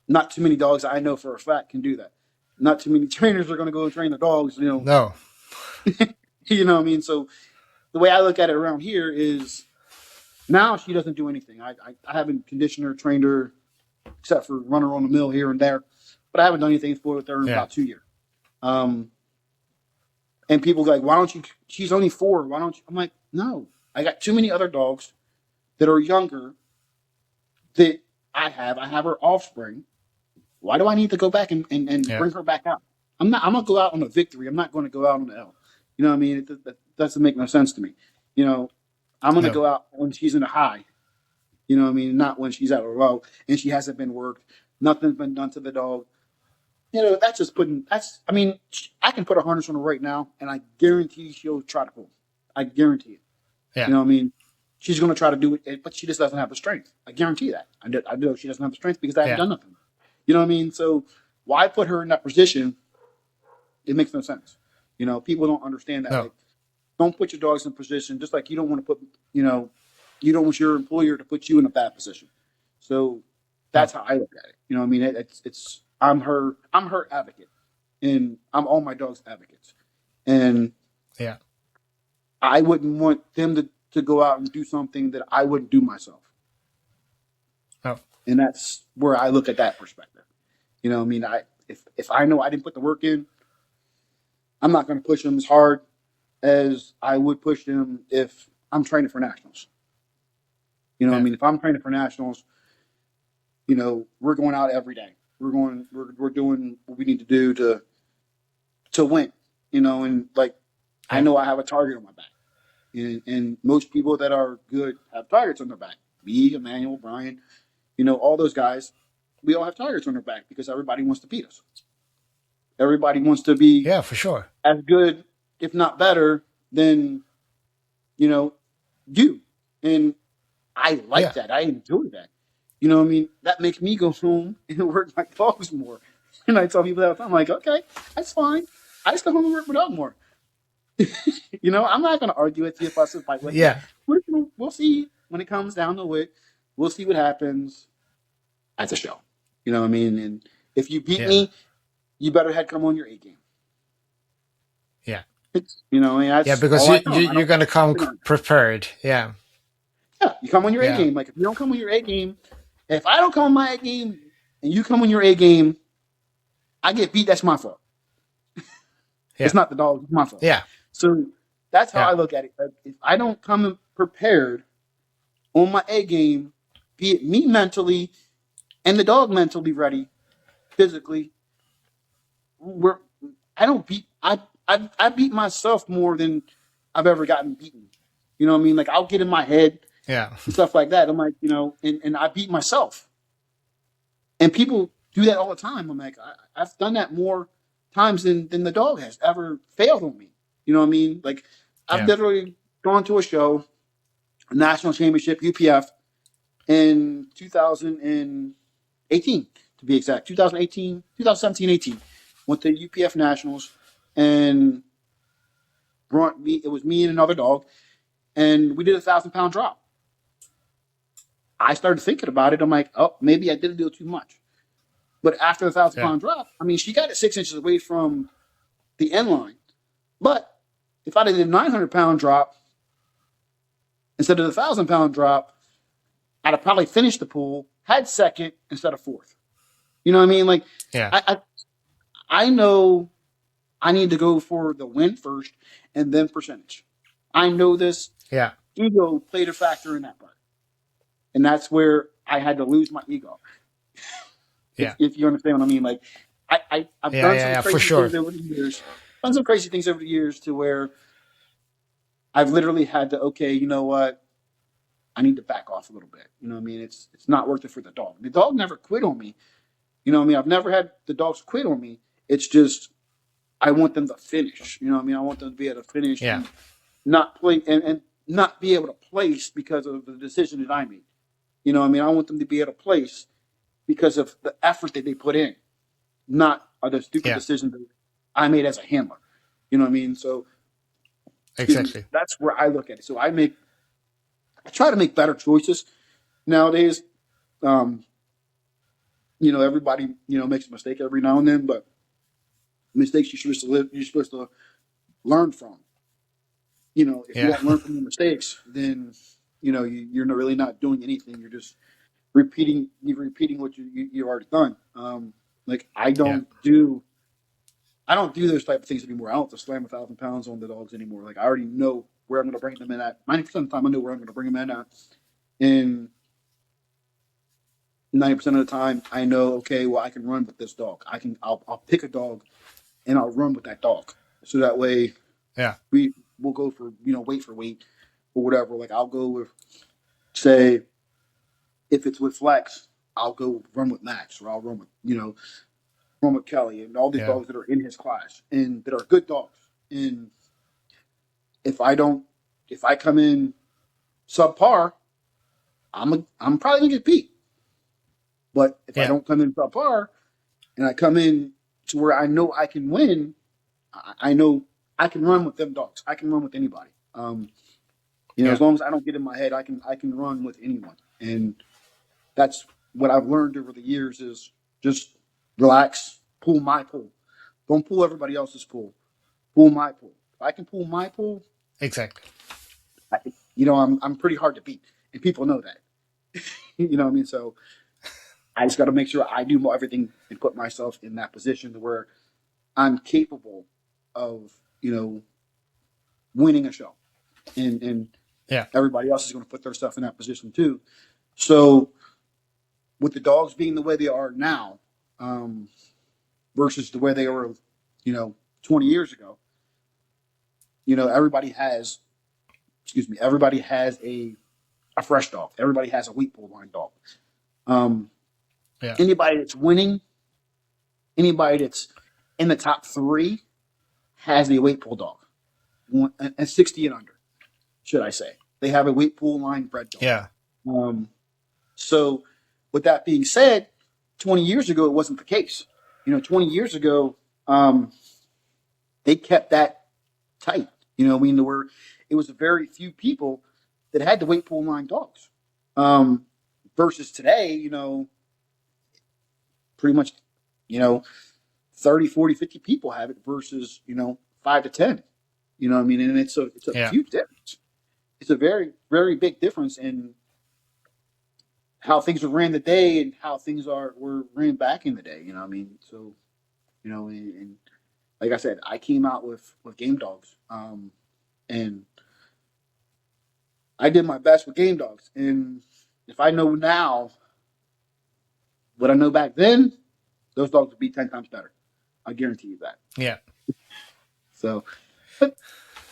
not too many dogs I know for a fact can do that. Not too many trainers are going to go and train the dogs,
No.
you know what I mean? So the way I look at it around here is now she doesn't do anything. I haven't conditioned her, trained her, except for run her on the mill here and there. But I haven't done anything for with her in
Yeah.
about 2 years. Um, And people go like, why don't you? She's only 4. Why don't you? I'm like, no, I got too many other dogs that are younger that I have. I have her offspring. Why do I need to go back and
Yeah.
bring her back out? I'm gonna go out on a victory. I'm not going to go out on the L. You know what I mean? That doesn't make no sense to me. You know, I'm gonna
No.
go out when she's in a high. You know what I mean? Not when she's at a low and she hasn't been worked. Nothing's been done to the dog. You know, that's just putting. That's. I mean, I can put a harness on her right now, and I guarantee she'll try to pull. I guarantee it. You
Yeah.
know what I mean? She's going to try to do it, but she just doesn't have the strength. I guarantee that. I know she doesn't have the strength because I haven't
Yeah.
done nothing. You know what I mean? So why put her in that position? It makes no sense. You know, people don't understand that.
No.
Like, don't put your dogs in a position just like you don't want to put. You know, you don't want your employer to put you in a bad position. So
No.
that's how I look at it. You know what I mean? It's I'm her advocate, and I'm all my dogs' advocates, and
Yeah.
I wouldn't want them to go out and do something that I wouldn't do myself.
No.
And that's where I look at that perspective. You know, what I mean, if I know I didn't put the work in, I'm not going to push them as hard as I would push them if I'm training for nationals. You know, what I
Yeah.
mean, if I'm training for nationals, you know, we're going out every day. We're doing what we need to do to win. You know, and like I
Yeah.
know I have a target on my back, and most people that are good have targets on their back. Me, Emmanuel, Brian, you know, all those guys, we all have targets on their back because everybody wants to beat us. Everybody wants to be
Yeah. For sure.
as good, if not better, than you know you. And I like
Yeah.
that. I enjoy that. You know what I mean? That makes me go home and work my dogs more. And I tell people that all the time, I'm like, okay, that's fine. I just go home and work my dog more. You know, I'm not going to argue with you, fuss and fight with you.
Yeah.
We'll see when it comes down to it. We'll see what happens at the show. You know what I mean? And if you beat
Yeah.
me, you better head come on your A game.
Yeah.
You know, I mean,
Yeah.
that's
Because
all I tell them. I
you're
don't.
gonna come
You know,
prepared. Yeah.
yeah, you come on your A
Yeah.
game. Like if you don't come on your A game, if I don't come on my A game and you come on your A game, I get beat. That's my fault. It's
Yeah.
not the dog. It's my fault.
Yeah.
So that's how I
Yeah.
look at it. Like, if I don't come prepared on my A game, be it me mentally and the dog mentally ready, physically, we're I don't beat I beat myself more than I've ever gotten beaten. You know what I mean? Like I'll get in my head
Yeah.
and stuff like that. I'm like, you know, and I beat myself. And people do that all the time. I'm like, I've done that more times than the dog has ever failed on me. You know what I mean? Like I've
Yeah.
literally gone to a show, a national championship, UPF, in 2018 to be exact. 2018, 2017, 18. Went to UPF Nationals and brought me. It was me and another dog, and we did 1,000 pound drop. I started thinking about it. I'm like, oh, maybe I did a little too much. But after the thousand
Yeah.
pound drop, I mean, she got it 6 inches away from the end line. But if I did a 900 pound drop instead of the 1,000 pound drop, I'd have probably finished the pool, had second instead of fourth. You know what I mean? Like,
Yeah.
I I know I need to go for the win first and then percentage. I know this.
Yeah.
Ego played a factor in that part, and that's where I had to lose my ego.
Yeah.
If you understand what I mean, like I've
Yeah.
done
Yeah.
some
Yeah. For
crazy
sure.
things over the years. Done some crazy things over the years to where I've literally had to, okay, you know what? I need to back off a little bit. You know what I mean? It's not worth it for the dog. The dog never quit on me. You know what I mean? I've never had the dogs quit on me. It's just I want them to finish. You know what I mean? I want them to be able to finish
Yeah.
and not play and not be able to place because of the decision that I made. You know what I mean? I want them to be able to place because of the effort that they put in, not the stupid
Yeah.
decision that I made as a handler. You know what I mean? So
Exactly.
that's where I look at it. So I try to make better choices nowadays. Um, you know, everybody, you know, makes a mistake every now and then, but mistakes you're supposed to learn from. You know, if you
Yeah.
don't learn from your mistakes, then you know you're really not doing anything. You're repeating what you've already done. Like I
Yeah.
don't do I don't do those type of things anymore. I don't have to slam 1,000 pounds on the dogs anymore. Like I already know where I'm going to bring them in at. 90% of the time, I know where I'm going to bring them in at, and 90% of the time, I know okay, well, I can run with this dog. I'll pick a dog and I'll run with that dog. So that way,
Yeah.
we'll go for weight for weight or whatever. Like I'll go with say if it's with Flex, I'll go run with Max or I'll run with run with Kelly and all these
Yeah.
dogs that are in his class and that are good dogs. And if I don't, if I come in subpar, I'm probably gonna get beat. But if I
Yeah.
don't come in subpar and I come in to where I know I can win, I know I can run with them dogs. I can run with anybody.
Yeah.
As long as I don't get in my head, I can run with anyone. And that's what I've learned over the years is just relax, pull my pull. Don't pull everybody else's pull. Pull my pull. If I can pull my pull,
Exactly.
I, I'm pretty hard to beat, and people know that. You know what I mean? So I just got to make sure I do everything and put myself in that position to where I'm capable of winning a show, and
Yeah.
everybody else is going to put their stuff in that position too. So with the dogs being the way they are now, um, versus the way they were, 20 years ago, everybody has, excuse me, everybody has a fresh dog. Everybody has a wheat pool line dog. Um,
Yeah.
Anybody that's winning, anybody that's in the top three has a weight pool dog, and 60 and under, should I say. They have a weight pool line bred dog.
Yeah.
Um, so, with that being said, 20 years ago, it wasn't the case. 20 years ago, they kept that tight. I mean, it was very few people that had the weight pool line dogs. Versus today, pretty much, you know, 30, 40, 50 people have it versus, 5 to 10. You know what I mean? And it's a
Yeah.
huge difference. It's a very, very big difference in how things were ran today and how things were ran back in the day. You know what I mean? So, and like I said, I came out with game dogs. And I did my best with game dogs. And if I know now what I know back then, those dogs would be 10 times better. I guarantee you that.
Yeah.
So, but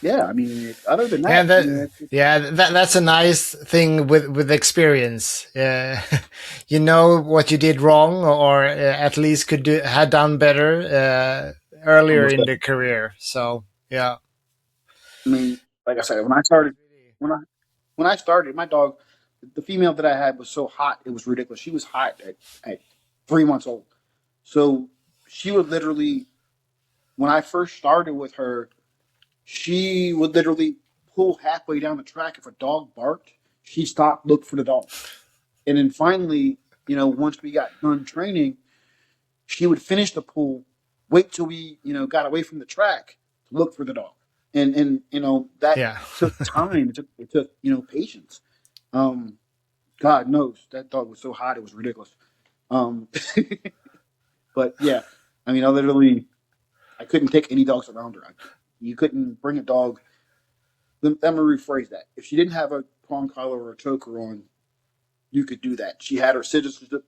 yeah, I mean, other than
And
that,
that, yeah, that's a nice thing with experience. You know what you did wrong, or at least had done better earlier
almost.
in the career. So yeah.
I mean, like I said, when I when I started, my dog, the female that I had was so hot, it was ridiculous. She was hot at 3 months old. So she would literally, when I first started with her, she would literally pull halfway down the track. If a dog barked, she stopped, look for the dog. And then finally, once we got done training, she would finish the pull, wait till we, got away from the track to look for the dog. And that
Yeah.
took time. It took patience. Um, God knows that dog was so hot it was ridiculous. Um, but yeah, I mean, I couldn't take any dogs around her. You couldn't bring a dog. Let me rephrase that. If she didn't have a prong collar or a choker on, you could do that. She had her citizenship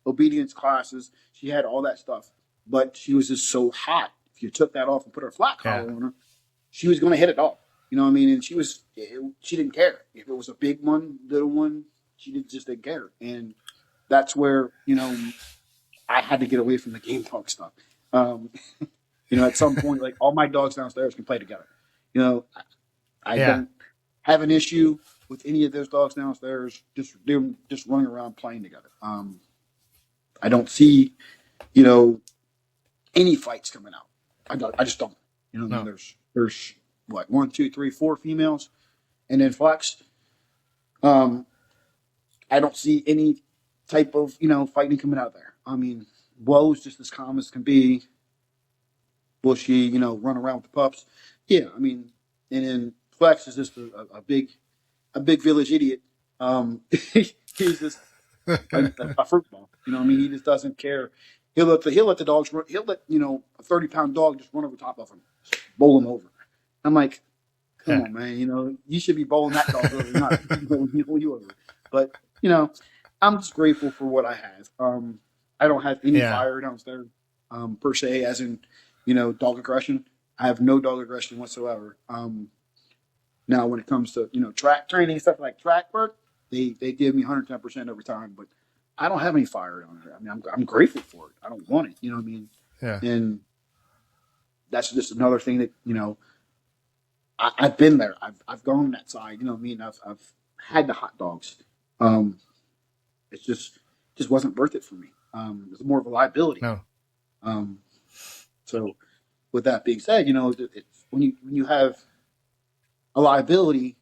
obedience classes. She had all that stuff, but she was just so hot. If you took that off and put her flat
Yeah.
collar on her, she was going to hit a dog. You know what I mean? And she didn't care if it was a big one, little one. Just didn't care, and that's where I had to get away from the game dog stuff. Um, at some point, like all my dogs downstairs can play together. You know, I
Yeah.
don't have an issue with any of those dogs downstairs. They're just running around playing together. I don't see you know any fights coming out. I just don't. I mean,
No.
there's what, one, two, three, four females, and then Flex. Um, I don't see any type of fighting coming out there. I mean, Woe's just as calm as can be. Will she run around with the pups? Yeah, I mean, and then Flex is just a big village idiot. He's just a fruit ball. I mean, he just doesn't care He'll let the dogs run. He'll let a 30-pound dog just run over top of him, bowl him over. I'm like, come
Yeah.
on, man. You should be bowling that dog over, not bowling you over. But I'm just grateful for what I have. I don't have any
Yeah.
fire downstairs, per se, as in dog aggression. I have no dog aggression whatsoever. Now, when it comes to track training stuff like track work, they give me 110% every time. But I don't have any fire down there. I mean, I'm grateful for it. I don't want it. You know what I mean?
Yeah.
And that's just another thing that I've been there. I've gone on that side. You know what I mean? I've had the hot dogs. Um, it's just wasn't worth it for me. It's more of a liability.
No.
Um, so with that being said, when you have a liability,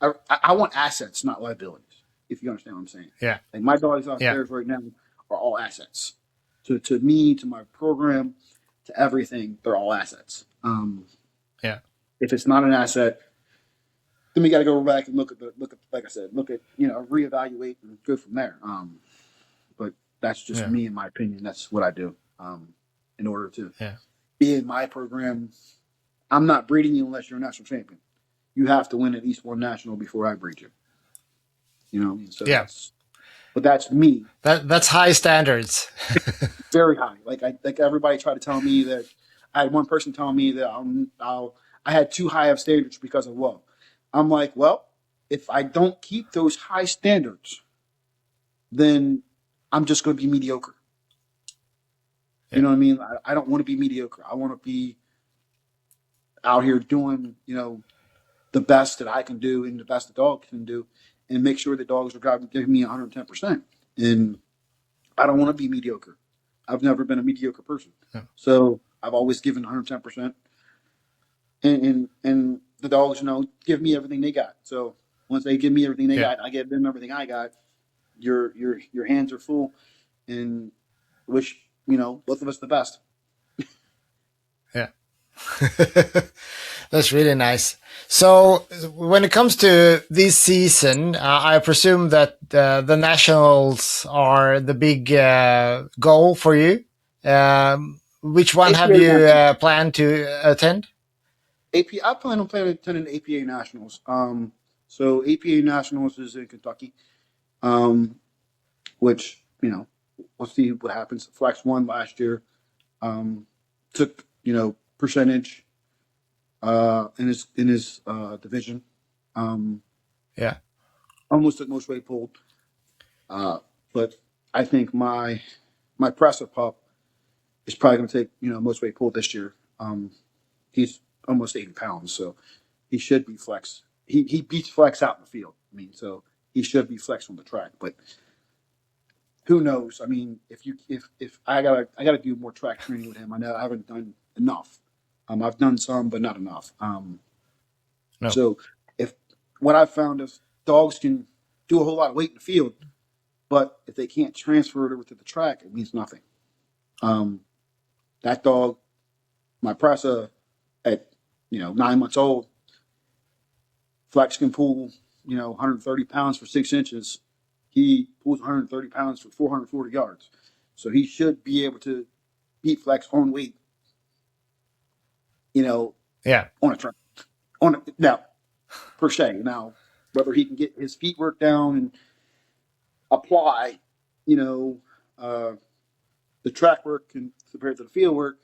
I want assets, not liabilities. If you understand what I'm saying.
Yeah.
Like my dogs
Yeah.
downstairs right now are all assets. To me, to my program, to everything, they're all assets.
Yeah.
If it's not an asset, then we got to go back and look at like I said, look at reevaluate and go from there. But that's just
Yeah.
me, in my opinion. That's what I do. In order to
Yeah.
be in my program, I'm not breeding you unless you're a national champion. You have to win at least one national before I breed you. So
Yeah.
that's me.
That's high standards.
Very high. Like everybody tried to tell me that. I had one person tell me that I had too high of standards because of what. I'm like, well, if I don't keep those high standards, then I'm just going to be mediocre. You
Yeah.
know what I mean? I don't want to be mediocre. I want to be out here doing, the best that I can do and the best the dog can do, and make sure the dogs are giving me 110%. And I don't want to be mediocre. I've never been a mediocre person,
Yeah.
so I've always given 110%. And the dogs, give me everything they got. So once they give me everything they
Yeah.
got, I give them everything I got. Your hands are full, and wish both of us the best.
Yeah. That's really nice. So, when it comes to this season, I presume that the nationals are the big goal for you. Which one have
APA
you
Nationals.
planned to attend?
I plan on playing attending the APA Nationals. So APA Nationals is in Kentucky. Which we'll see what happens. Flex won last year. Took percentage in his division. Um,
Yeah.
Almost took most weight pulled. But I think my presser pup is probably going to take most weight pulled this year. He's almost 80 pounds, so he should be flex. He beats flex out in the field. I mean, so he should be flex on the track, but who knows? I mean, if I gotta do more track training with him. I know I haven't done enough. I've done some, but not enough.
No.
So if what I've found is dogs can do a whole lot of weight in the field, but if they can't transfer it over to the track, it means nothing. Um, that dog, my Pressa, at 9 months old, Flex can pull 130 pounds for 6 inches. He pulls 130 pounds for 440 yards. So he should be able to beat Flex on weight,
Yeah.
on a track. Now, per se. Now, whether he can get his feet work down and apply, you know, uh, the track work compared to the field work,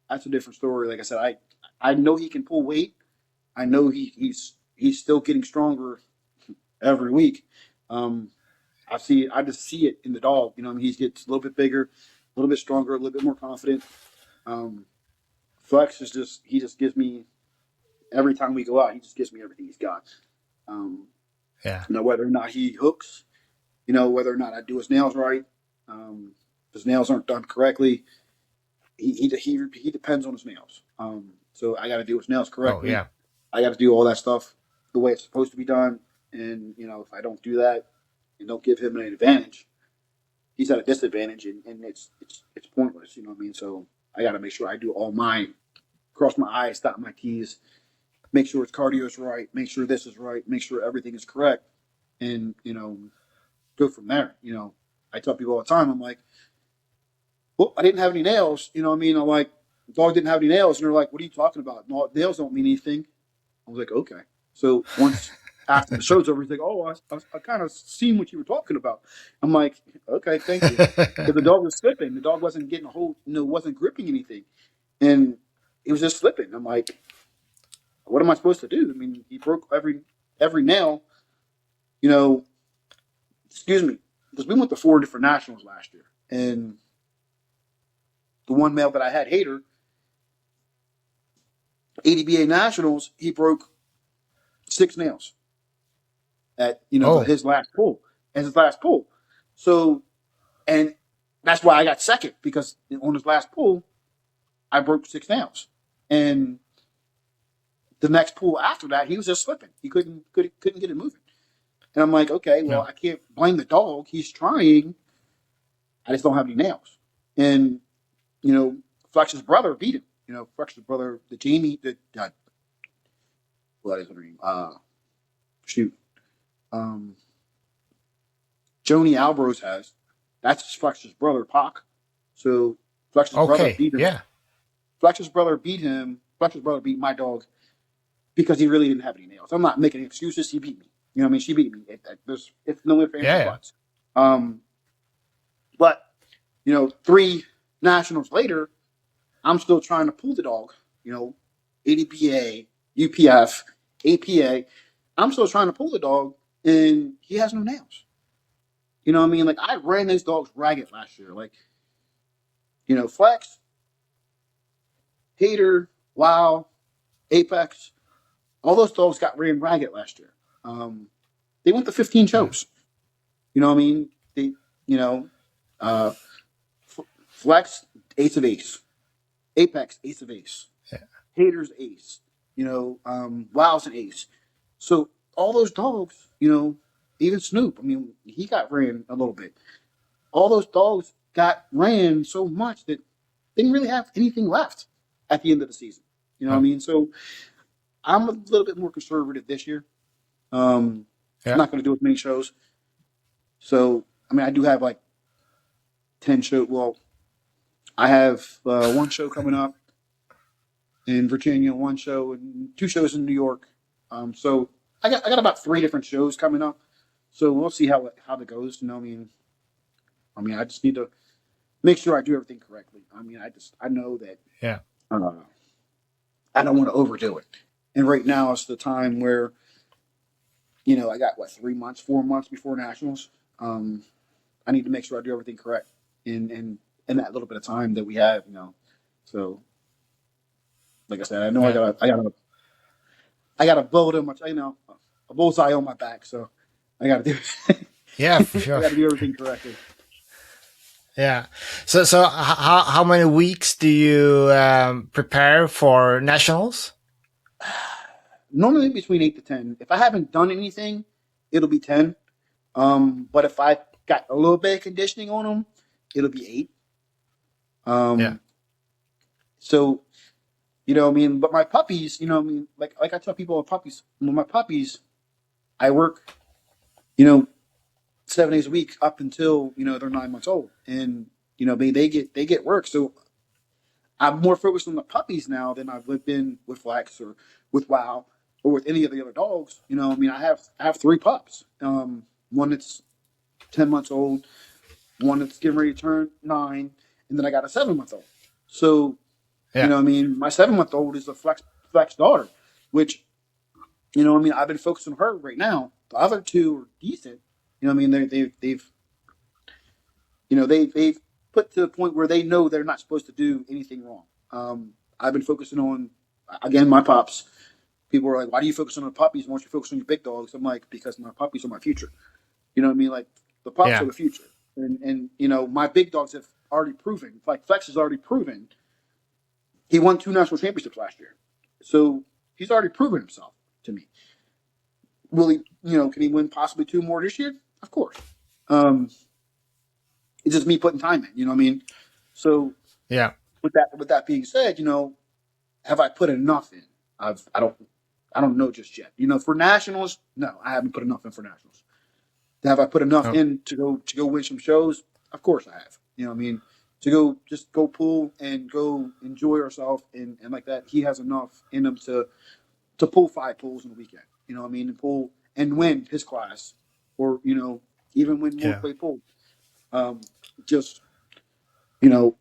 that's a different story. Like I said, I know he can pull weight. I know he's still getting stronger every week. Um, I just see it in the dog. I mean, he gets a little bit bigger, a little bit stronger, a little bit more confident. Um, Flex is he just gives me every time we go out. He just gives me everything he's got. Um,
Yeah.
whether or not he hooks, whether or not I do his nails right, if his nails aren't done correctly, he depends on his nails. So I got to do his nails
Oh,
correctly.
yeah.
I got to do all that stuff the way it's supposed to be done. And if I don't do that and don't give him an advantage, he's at a disadvantage, and it's pointless. You know what I mean? So I got to make sure I do all mine, cross my I's, dot my T's, make sure his cardio is right, make sure this is right, make sure everything is correct, and go from there. I tell people all the time, I'm like, well, I didn't have any nails. You know what I mean? I'm like, the dog didn't have any nails. And they're like, what are you talking about? No, nails don't mean anything. I was like, okay. So once after the show's over, he's like, oh, I kind of seen what you were talking about. I'm like, okay, thank you. Because the dog was slipping. The dog wasn't getting a hold, wasn't gripping anything. And it was just slipping. I'm like, what am I supposed to do? I mean, he broke every nail, you know, excuse me, because we went to 4 different nationals last year. And the one male that I had, Hater, ADBA nationals, he broke 6 nails at
Oh,
his last pull, So, and that's why I got second, because on his last pull, I broke 6 nails, and the next pull after that, he was just slipping. He couldn't get it moving. And I'm like, okay, well,
yeah.
I can't blame the dog. He's trying. I just don't have any nails. And you know, Flex's brother beat him. Flex's brother, the Jamie, what is her name? Shoot, um, Joni Alvarez has. That's Flex's brother, Pac. So Flex's brother
Okay.
beat him.
Yeah.
Flex's brother beat him. Flex's brother beat my dog because he really didn't have any nails. I'm not making excuses. He beat me. You know what I mean? She beat me. It's no ifs, ands, or
Yeah.
buts. Um, but 3 nationals later, I'm still trying to pull the dog. ADPA, UPF, APA. I'm still trying to pull the dog, and he has no nails. You know what I mean? Like, I ran those dogs ragged last year. Like, Flex, Hater, Wow, Apex, all those dogs got ran ragged last year. They went to 15
Yeah.
shows. You know what I mean? They, you know, uh, Flex, ace of ace. Apex, ace of ace.
Yeah.
Hater's ace. Wow's an ace. So all those dogs, even Snoop, I mean, he got ran a little bit. All those dogs got ran so much that they didn't really have anything left at the end of the season. You know what I
Oh,
mean? So I'm a little bit more conservative this year. I'm
yeah.
not going to do as many shows. So, I mean, I do have like 10 shows. Well, I have one show coming up in Virginia, one show and 2 shows in New York. So I got about 3 different shows coming up. So we'll see how that goes. I mean, I just need to make sure I do everything correctly. I mean, I know that
Yeah.
uh, I don't want to overdo it. And right now is the time where I got 3 months, 4 months before nationals. I need to make sure I do everything correct in that little bit of time that we have. So like I said, I know
Yeah.
I gotta build him much. A bullseye on my back, so I gotta do
Yeah, for
I
sure.
gotta do everything correctly.
Yeah. So how many weeks do you prepare for nationals?
Normally between 8 to 10. If I haven't done anything, it'll be 10. But if I got a little bit of conditioning on them, it'll be 8.
Yeah.
Um, so I mean, but my puppies, like I tell people with puppies, with my puppies, I work, you know, 7 days a week up until they're 9 months old, and they get work. So I'm more focused on the puppies now than I've been with Flex or with Wow or with any of the other dogs. I mean, I have 3 pups. One that's 10 months old, one that's getting ready to turn 9, and then I got a 7 month old. So
Yeah.
I mean, my 7 month old is a Flex daughter, which I mean, I've been focused on her right now. The other 2 are decent. I mean, they've put to the point where they know they're not supposed to do anything wrong. I've been focusing on, again, my pups. People are like, "Why do you focus on the puppies? Why don't you focus on your big dogs?" I'm like, because my puppies are my future. You know what I mean? Like, the pups are
Yeah.
the future, and my big dogs have already proven. Like, Flex has already proven he won 2 national championships last year, so he's already proven himself to me. Will he? Can he win possibly 2 more this year? Of course. Um, it's just me putting time in. You know what I mean? So
Yeah.
with that being said, have I put enough in? I don't know just yet. For nationals, no, I haven't put enough in for nationals. Have I put enough
Oh,
in to go win some shows? Of course I have. You know what I mean? to go pull and go enjoy ourselves and like that. He has enough in him to pull 5 pulls in a weekend. You know what I mean? And pull and win his class, or even win more
Yeah.
play pull. Just you know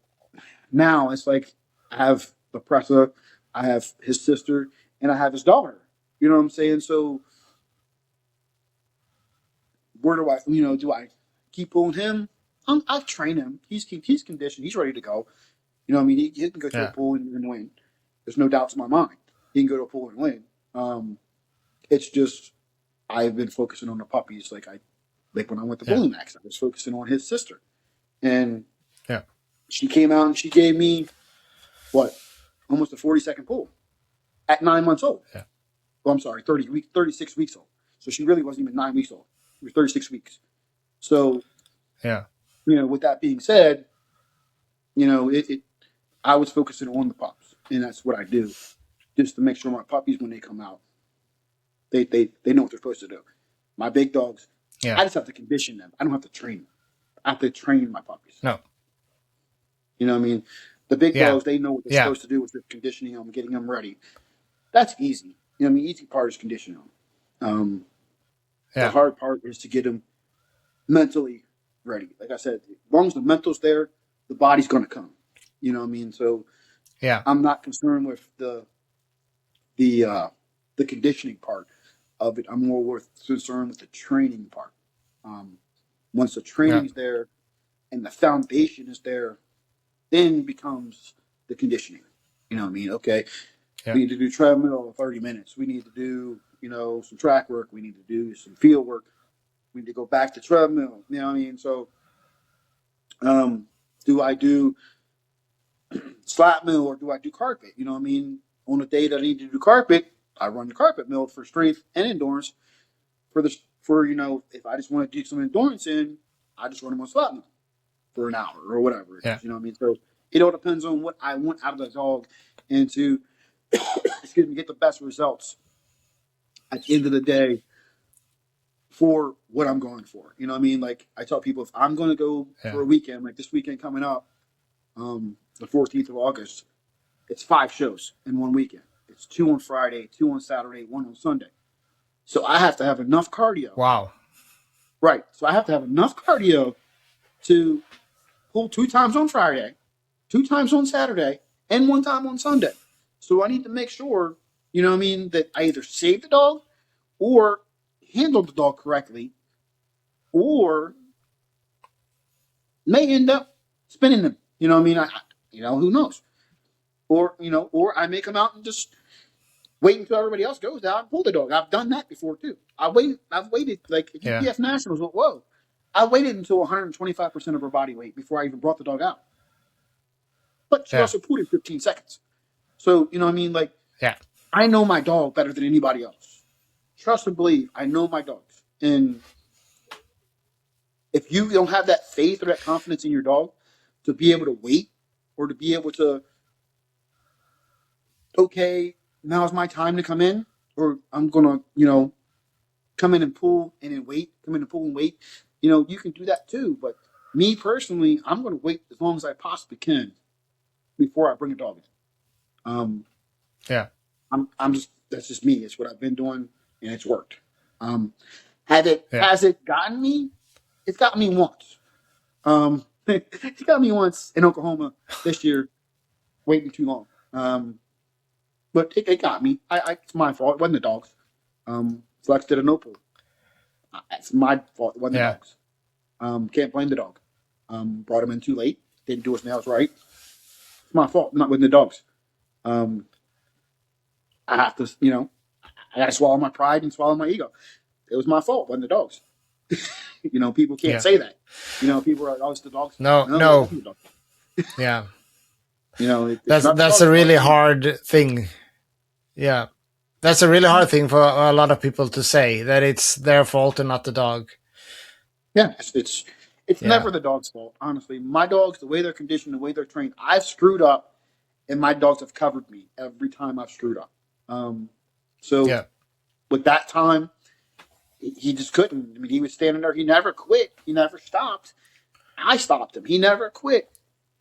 now it's like I have the presser, I have his sister, and I have his daughter. You know what I'm saying? So where do I keep pulling him? I've trained him. He's conditioned. He's ready to go. You know what I mean? He can go to a
Yeah.
pool and win. There's no doubts in my mind. He can go to a pool and win. It's just I've been focusing on the puppies. Like when I went to
Yeah.
Bully Max, I was focusing on his sister, and
Yeah.
she came out and she gave me what almost a 40-second pull at 9 months old.
Yeah.
Well, I'm sorry, 36 weeks old. So she really wasn't even 9 weeks old. She was 36 weeks. So
Yeah.
with that being said, I was focusing on the pups, and that's what I do, just to make sure my puppies, when they come out, they know what they're supposed to do. My big dogs,
Yeah.
I just have to condition them. I don't have to train them. I have to train my puppies.
No.
You know what I mean? The big
Yeah.
dogs, they know what they're
Yeah.
supposed to do with their conditioning them, getting them ready. That's easy. You know what I mean? Easy part is conditioning them. The
Yeah.
hard part is to get them mentally ready. Like I said, as long as the mental's there, the body's going to come. You know what I mean? So
Yeah.
I'm not concerned with the uh, the conditioning part of it. I'm more concerned with the training part. Um, Once the
Yeah.
training's there and the foundation is there, then becomes the conditioning. You know what I mean? Okay,
Yeah.
we need to do treadmill 30 minutes. We need to do some track work. We need to do some field work. We need to go back to treadmill. You know what I mean? So, um, do I do slap mill or do I do carpet? You know what I mean? On the day that I need to do carpet, I run the carpet mill for strength and endurance. For if I just want to do some endurance I just run them on slap mill for an hour or whatever it
Yeah.
is. You know what I mean? So it all depends on what I want out of the dog and to excuse me, get the best results at the end of the day for what I'm going for. You know what I mean? Like I tell people, if I'm going to go for
Yeah.
a weekend, like this weekend coming up, the 14th of August, it's 5 shows in one weekend. It's 2 on Friday, 2 on Saturday, 1 on Sunday. So I have to have enough cardio.
Wow.
Right. So I have to have enough cardio to pull 2 times on Friday, 2 times on Saturday, and 1 time on Sunday. So I need to make sure, you know what I mean, that I either save the dog or handle the dog correctly, or may end up spinning them. You know what I mean? Who knows? Or I may come out and just wait until everybody else goes out and pull the dog. I've done that before too. I've waited like
Yeah.
UPS Nationals. Whoa, I waited until 125% of her body weight before I even brought the dog out. But she
Yeah.
also pulled in 15 seconds. So you know what I mean? Like
Yeah.
I know my dog better than anybody else. Trust and believe, I know my dogs. And if you don't have that faith or that confidence in your dog to be able to wait or to be able to, okay, now's my time to come in, or I'm gonna, come in and pull and then wait, come in and pull and wait. You can do that too. But me personally, I'm gonna wait as long as I possibly can before I bring a dog in. Um,
Yeah.
I'm just that's just me. It's what I've been doing and it's worked. Um, have it
Yeah.
has it gotten me? It's gotten me once. It got me once in Oklahoma this year, waiting too long. But it got me. It's my fault. It wasn't the dogs. Flex did a no pull. It's my fault. It wasn't the
Yeah.
dogs. Can't blame the dog. Brought him in too late. Didn't do his nails right. It's my fault. Not with the dogs. Um, I have to, I got to swallow my pride and swallow my ego. It was my fault. It wasn't the dogs. People can't
Yeah.
say that. People are like, oh, it's the dog's fault.
No.
No, it
No.
wasn't the dog's fault.
Yeah.
It's not the
That's
dog's
a really
fault.
hard thing. Yeah. That's a really hard thing for a lot of people to say, that it's their fault and not the dog.
Yeah, it's
Yeah.
never the dog's fault. Honestly, my dogs, the way they're conditioned, the way they're trained, I've screwed up, and my dogs have covered me every time I've screwed up. So
Yeah.
with that time, he just couldn't. He was standing there. He never quit. He never stopped. I stopped him. He never quit.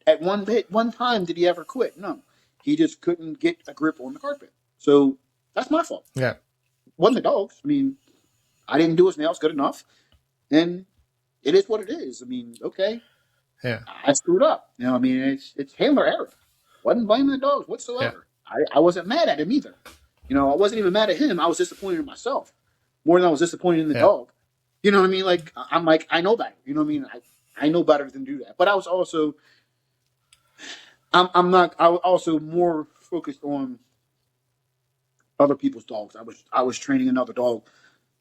at one time did he ever quit? No, he just couldn't get a grip on the carpet. So that's my fault.
Yeah.
It wasn't the dogs. I mean, I didn't do his nails good enough, and it is what it is. I mean, okay,
Yeah.
I screwed up. I mean, it's handler error. Wasn't blaming the dogs
Yeah.
whatsoever. I wasn't mad at him either. I wasn't even mad at him. I was disappointed in myself more than I was disappointed in the
Yeah.
dog. You know what I mean? Like I'm like I know better. You know what I mean? I know better than do that. But I was also I'm not. I was also more focused on other people's dogs. I was training another dog,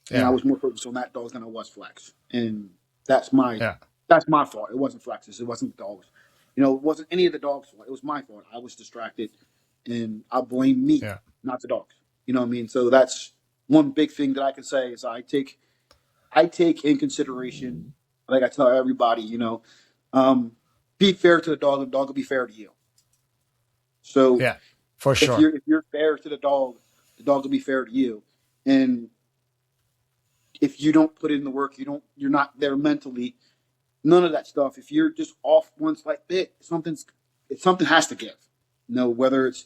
and I
Yeah.
was more focused on that dog than I was Flex. And that's my
Yeah.
that's my fault. It wasn't Flex's. It wasn't the dogs. It wasn't any of the dogs' fault. It was my fault. I was distracted, and I blame me,
Yeah.
not the dogs. You know what I mean? So that's one big thing that I can say is I take in consideration, like I tell everybody, um, be fair to the dog will be fair to you. So
Yeah. For
if
sure.
you're fair to the dog will be fair to you. And if you don't put in the work, you're not there mentally. None of that stuff. If you're just off one slight bit, something has to give. Whether it's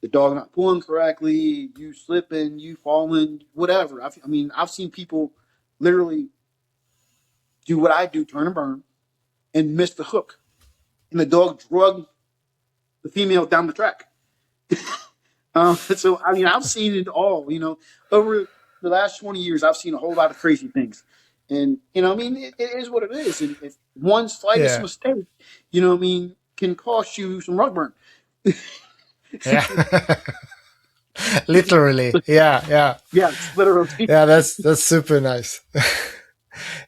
the dog not pulling correctly, you slipping, you falling, whatever. I mean, I've seen people literally do what I do, turn and burn, and miss the hook, and the dog drug the female down the track. So I mean, I've seen it all. Over the last 20 years, I've seen a whole lot of crazy things, and I mean, it is what it is. And if one slightest
Yeah.
mistake, I mean, can cost you some rug burn.
Yeah. Literally. Yeah. Yeah.
Yes, literally.
Yeah. That's super nice.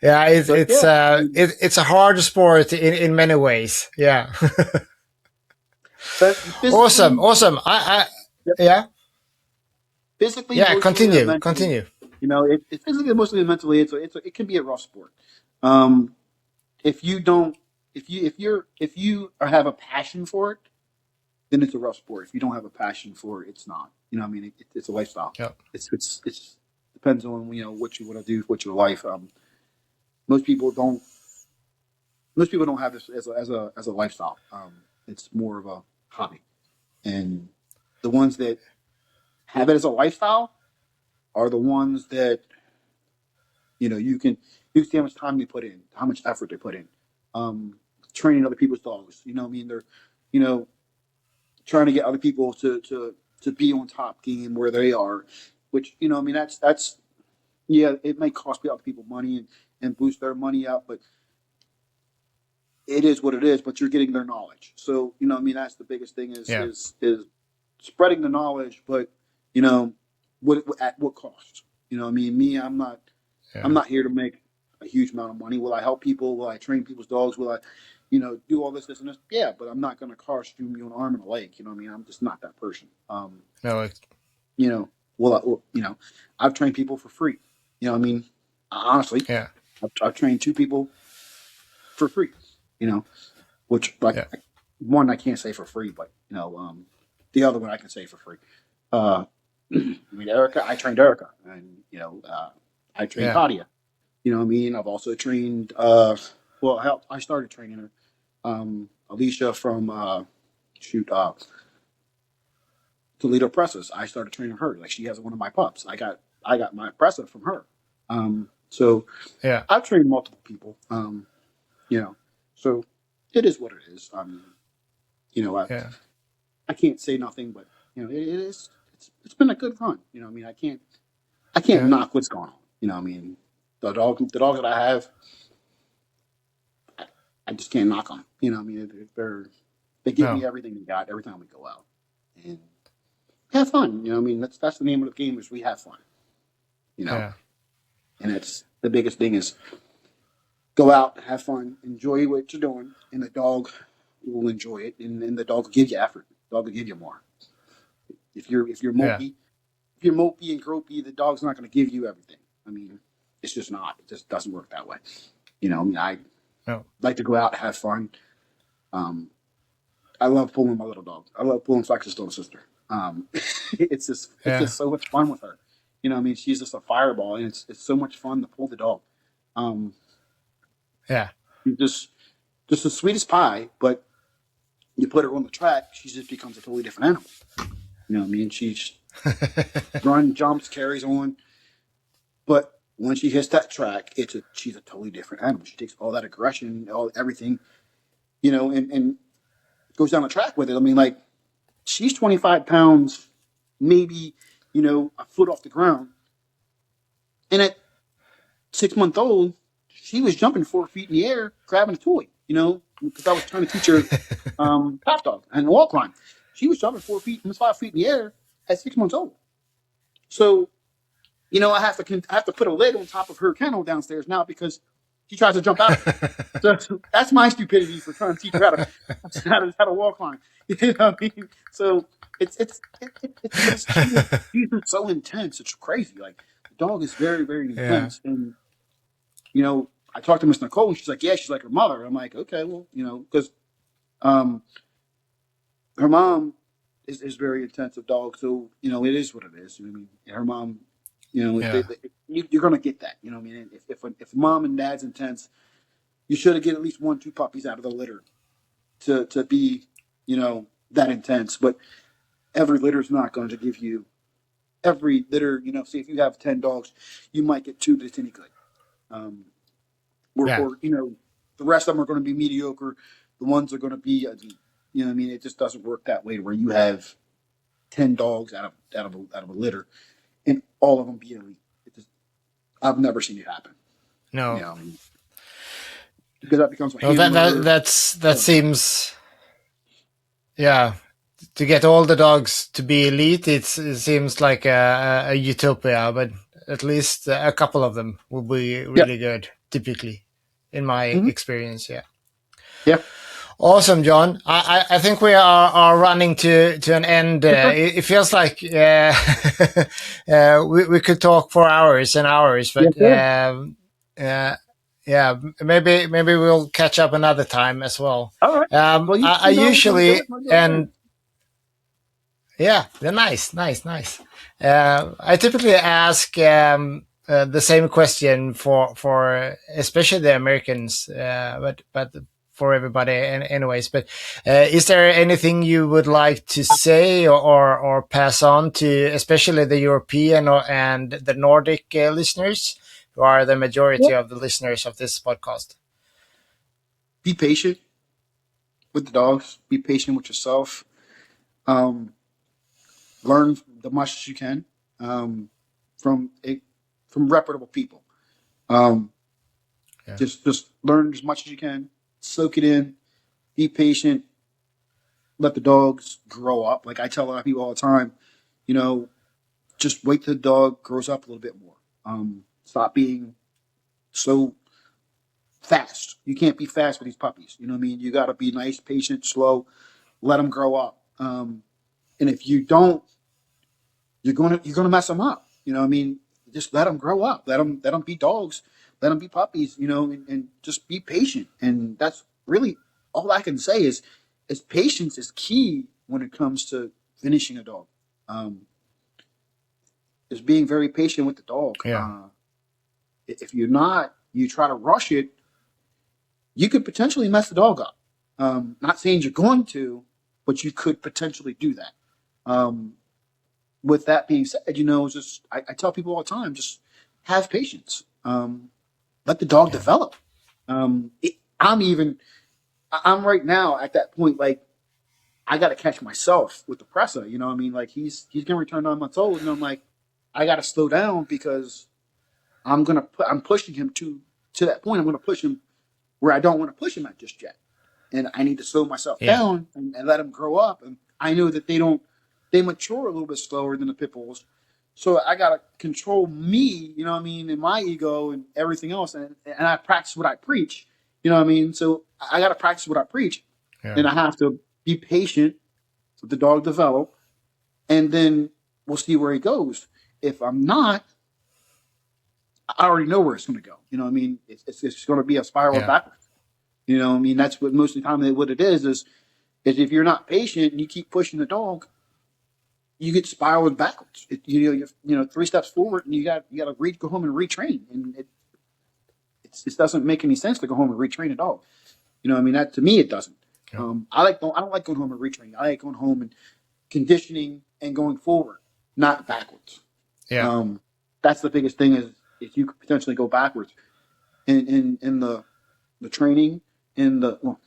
Yeah. It's
But
it's
yeah, I
uh
mean,
it, it's a hard sport in many ways. Yeah.
but
Awesome.
physically,
Awesome. I
yep,
yeah.
physically,
Yeah.
emotionally, and
Continue.
mentally,
Continue.
it's physically, emotionally, and mentally, it can be a rough sport. Um, if you don't, if you have a passion for it, then it's a rough sport. If you don't have a passion for it, it's not. I mean, it's a lifestyle.
Yeah.
It's depends on what you want to do with your life. Most people don't. Most people don't have this as a lifestyle. It's more of a hobby, and the ones that have it as a lifestyle are the ones that you can see how much time they put in, how much effort they put in, um, training other people's dogs. I mean, they're you know trying to get other people to be on top game where they are, which I mean that's yeah, it may cost other people money and boost their money up, but it is what it is. But you're getting their knowledge, so I mean that's the biggest thing is
Yeah.
spreading the knowledge, but you know what at what cost? I mean, me, I'm
Yeah.
not here to make a huge amount of money. Will I help people? Will I train people's dogs? Will I, do all this, and this? Yeah, but I'm not going to costume you an arm and a leg. You know what I mean? I'm just not that person.
No. It,
You know, I've trained people for free. What I mean? Honestly,
yeah.
I've trained two people for free. You know, which like
Yeah.
one I can't say for free, but the other one I can say for free. Uh, I mean, Erica, I trained Erica, and I trained
Yeah.
Katia. You know what I mean? I've also trained. Well, I started training her. Alicia from shoot Toledo Presses. I started training her. Like she has one of my pups. I got my presser from her. So
Yeah.
I've trained multiple people. You know, so it is what it is. I mean, you know, I
Yeah.
I can't say nothing, but it is. It's been a good run. I mean, I can't
Yeah.
knock what's going on. I mean, the dog that I have, I, I just can't knock them. I mean, they give me
No.
everything they got every time we go out and have fun. I mean, that's the name of the game is we have fun. You know,
Yeah.
and it's the biggest thing is go out, have fun, enjoy what you're doing, and the dog will enjoy it, and the dog will give you effort. The dog will give you more. If you're
Yeah.
mopey, if you're mopey and gropey, the dog's not going to give you everything. I mean, it's just not. It just doesn't work that way. I mean, I
No.
like to go out, have fun. Um, I love pulling my little dog. I love pulling Flex's little sister. It's just
Yeah.
so much fun with her. I mean, she's just a fireball, and it's so much fun to pull the dog. Um,
Yeah.
she's just the sweetest pie, but You put her on the track, she just becomes a totally different animal. You know what I mean? She's run, jumps, carries on, but when she hits that track, she's a totally different animal. She takes all that aggression, all everything, and goes down the track with it. I mean, like she's 25 pounds, maybe a foot off the ground, and at 6 months old, she was jumping 4 feet in the air, grabbing a toy. Because I was trying to teach her tap dog and wall climb. She was jumping 4 feet, almost 5 feet in the air at 6 months old. So I have to put a lid on top of her kennel downstairs now because she tries to jump out of it. So that's my stupidity for trying to teach her how to wall climb. You know what I mean? So she's so intense. It's crazy. Like the dog is very very
Yeah.
intense, and I talked to Miss Nicole, and she's like, yeah, she's like her mother. I'm like, okay, well, because um, her mom is very intensive dog, so it is what it is. You know what I mean? And her mom,
Yeah.
you're gonna get that. You know what I mean? If mom and dad's intense, you should get at least 1, 2 puppies out of the litter to be that intense. But every litter is not going to give you every litter. Say if you have 10 dogs, you might get 2 that's any good. Um,
Yeah.
or the rest of them are going to be mediocre. The ones are going to be elite. You know what I mean? It just doesn't work that way where you have 10 dogs out of a litter and all of them be elite. I've never seen it happen.
No.
I mean, because that becomes a
No, that
handler.
that seems, yeah. To get all the dogs to be elite, it seems like a utopia, but at least a couple of them will be
Yeah.
really good, typically, in my
Mm-hmm.
experience. Yeah.
Yeah.
Awesome, John. I think we are running to an end. It feels like we could talk for hours and hours,
Yes,
but
sir.
yeah, maybe we'll catch up another time as well.
All right. Well,
I
sounds good.
usually
I'll go
end.
again.
Yeah, they're nice, nice, nice. I typically ask the same question for especially the Americans, but for everybody, anyways. But is there anything you would like to say or pass on to, especially the European and the Nordic listeners, who are the majority
Yep.
of the listeners of this podcast?
Be patient with the dogs. Be patient with yourself. Um, Learn the much as you can from from reputable people. Um,
Yeah,
just learn as much as you can. Soak it in. Be patient. Let the dogs grow up. Like I tell a lot of people all the time, you know, just wait till the dog grows up a little bit more. Stop being so fast. You can't be fast with these puppies. You know what I mean? You got to be nice, patient, slow. Let them grow up. And if you don't, you're gonna mess them up. You know what I mean? Just let them grow up. Let them be dogs. Let them be puppies. And just be patient. And that's really all I can say is patience is key when it comes to finishing a dog. Um, is being very patient with the dog.
yeah,
If you're not, you try to rush it, you could potentially mess the dog up. Not saying you're going to, but you could potentially do that. Um, with that being said, just I tell people all the time, just have patience. Let the dog
yeah,
develop. I'm right now at that point, like I got to catch myself with the presser. You know what I mean? Like he's gonna return 9 months old, and I'm like, I got to slow down because I'm pushing him to that point. I'm gonna push him where I don't want to push him at just yet. And I need to slow myself
yeah,
down and let them grow up. And I know that they mature a little bit slower than the pit bulls. So I got to control me, you know what I mean, and my ego and everything else. And I practice what I preach, you know what I mean? So I got to practice what I preach.
yeah,
And I have to be patient with the dog develop. And then we'll see where he goes. If I'm not, I already know where it's going to go. You know what I mean? It's going to be a spiral
yeah,
backwards. You know what I mean? That's what most of the time what it is if you're not patient and you keep pushing the dog, you get spiraled backwards. You're 3 steps forward, and you got to go home and retrain, and it doesn't make any sense to go home and retrain a dog. You know, what I mean, that to me it doesn't.
Yeah.
I don't like going home and retraining. I like going home and conditioning and going forward, not backwards.
Yeah.
Um, that's the biggest thing is you could potentially go backwards in the training in the well,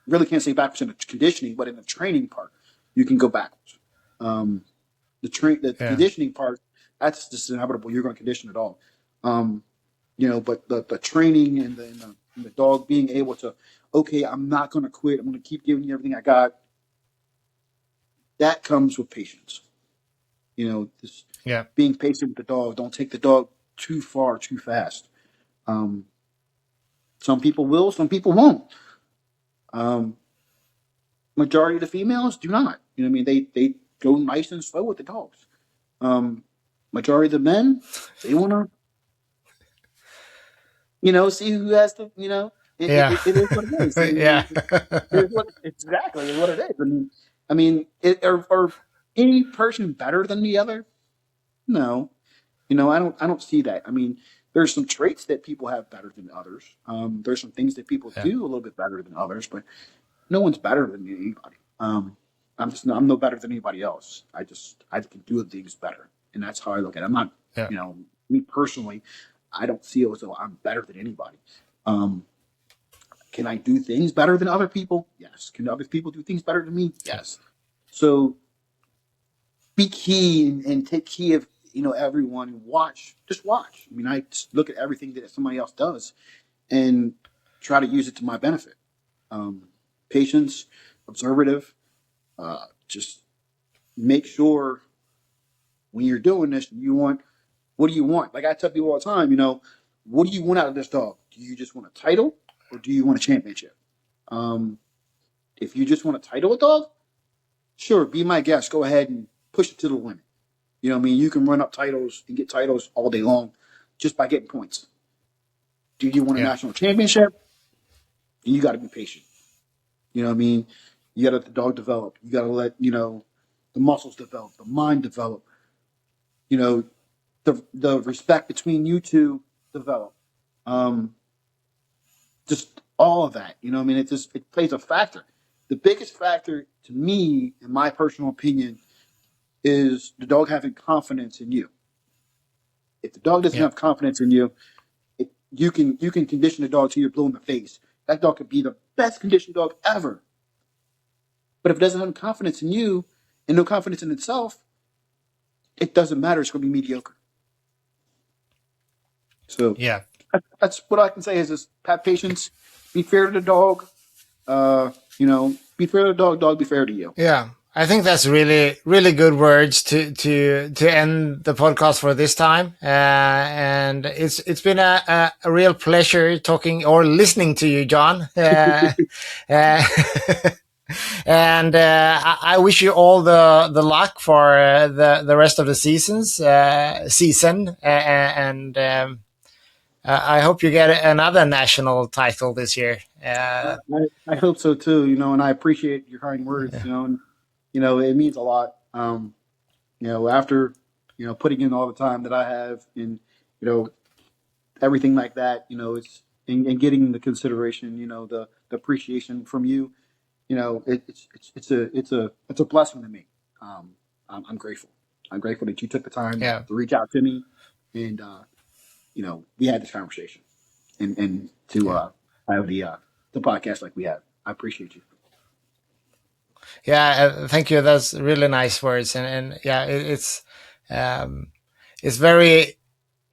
really can't say backwards in the conditioning, but in the training part, you can go backwards. Um, the
Yeah.
conditioning part, that's just inevitable. You're going to condition it all. Um, but the training and the dog being able to, okay, I'm not going to quit. I'm going to keep giving you everything I got. That comes with patience. This
Yeah.
being patient with the dog. Don't take the dog too far too fast. Um, some people will, some people won't. Um, Majority of the females do not. You know what I mean? They go nice and slow with the dogs. Um, Majority of the men, they want to, see who has the,
Yeah.
it is what it is. I
Yeah.
mean, it is what exactly is what it is. Are any person better than the other? No. I don't see that. I mean, there's some traits that people have better than others. There's some things that people
Yeah.
do a little bit better than others, but no one's better than anybody. I'm no better than anybody else. I can do things better, and that's how I look at it. I'm not,
Yeah.
me personally, I don't feel as though I'm better than anybody. Um, can I do things better than other people? Yes. Can other people do things better than me? Yes. So be key and take key of everyone and just watch. I mean, I just look at everything that somebody else does and try to use it to my benefit. Um, Patience, observative, just make sure when you're doing this, what do you want? Like I tell people all the time, what do you want out of this dog? Do you just want a title or do you want a championship? Um, if you just want a title with dog, sure, be my guest. Go ahead and push it to the limit. You know what I mean? You can run up titles and get titles all day long just by getting points. Do you want a
Yeah.
national championship? You got to be patient. You know what I mean? You got to let the dog develop. You got to let, the muscles develop, the mind develop. You know, the respect between you two develop. Um, just all of that. You know what I mean? It plays a factor. The biggest factor to me, in my personal opinion, is the dog having confidence in you. If the dog doesn't
Yeah.
have confidence in you, you can condition the dog till you're blue in the face. That dog could be the best conditioned dog ever. But if it doesn't have confidence in you and no confidence in itself, it doesn't matter. It's going to be mediocre. So
Yeah.
that's what I can say is just have patience, be fair to the dog. Be fair to the dog. Dog be fair to you.
Yeah, I think that's really, really good words to end the podcast for this time. And it's been a real pleasure talking or listening to you, John. Uh, and I wish you all the luck for the rest of the season. And I hope you get another national title this year.
I hope so too. And I appreciate your kind words. And it means a lot. After putting in all the time that I have, and everything like that, it's and getting the consideration, the appreciation from you. It's a blessing to me. I'm grateful. I'm grateful that you took the time
Yeah.
to reach out to me, and we had this conversation, and to
Yeah.
have the podcast like we have. I appreciate you.
Yeah, thank you. That's really nice words, and yeah, um, it's very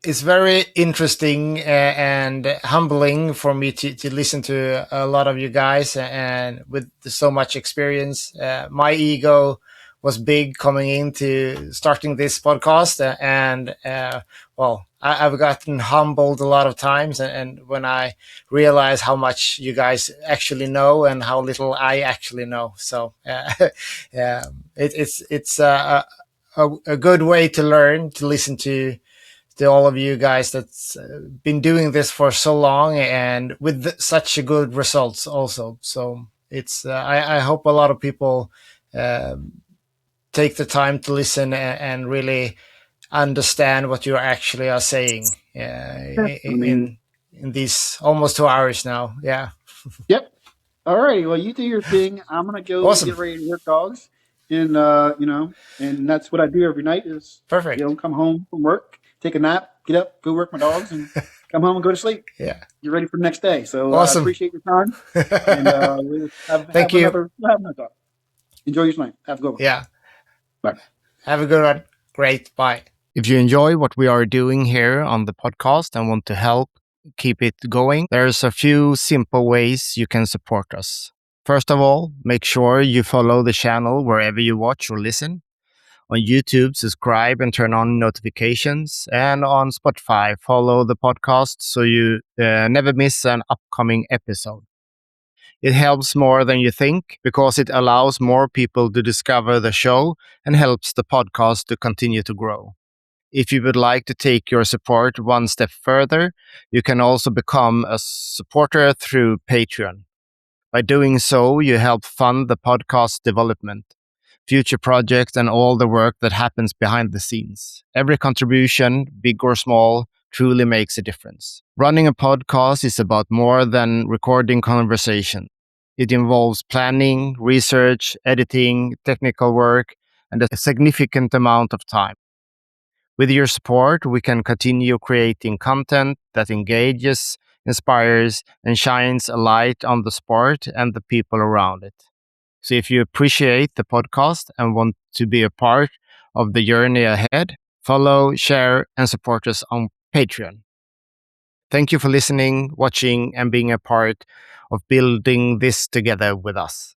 it's very interesting and humbling for me to listen to a lot of you guys and with so much experience. My ego was big coming into starting this podcast, and well, I've gotten humbled a lot of times, and when I realize how much you guys actually know and how little I actually know, so yeah, it's a good way to learn to listen to all of you guys that's been doing this for so long and with such a good results also. So it's I hope a lot of people uh, take the time to listen and really understand what you actually are saying
Yeah. I mean,
in these almost 2 hours now. Yeah.
yep. All righty. Well, you do your thing. I'm gonna go
Awesome.
get ready to work, dogs, and and that's what I do every night. Is
Perfect.
come home from work, take a nap, get up, go work my dogs, and come home and go to sleep.
Yeah.
Get ready for the next day. So I
Awesome.
appreciate your time, and we'll
Thank you.
we'll have another talk. Enjoy your night. Have a good one.
Yeah.
Bye.
Have a good one. Great. Bye. If you enjoy what we are doing here on the podcast and want to help keep it going, there's a few simple ways you can support us. First of all, make sure you follow the channel wherever you watch or listen. On YouTube, subscribe and turn on notifications. And on Spotify, follow the podcast so you never miss an upcoming episode. It helps more than you think because it allows more people to discover the show and helps the podcast to continue to grow. If you would like to take your support one step further, you can also become a supporter through Patreon. By doing so, you help fund the podcast development, future projects, and all the work that happens behind the scenes. Every contribution, big or small, truly makes a difference. Running a podcast is about more than recording conversation. It involves planning, research, editing, technical work, and a significant amount of time. With your support, we can continue creating content that engages, inspires, and shines a light on the sport and the people around it. So if you appreciate the podcast and want to be a part of the journey ahead, follow, share, and support us on Patreon. Thank you for listening, watching, and being a part of building this together with us.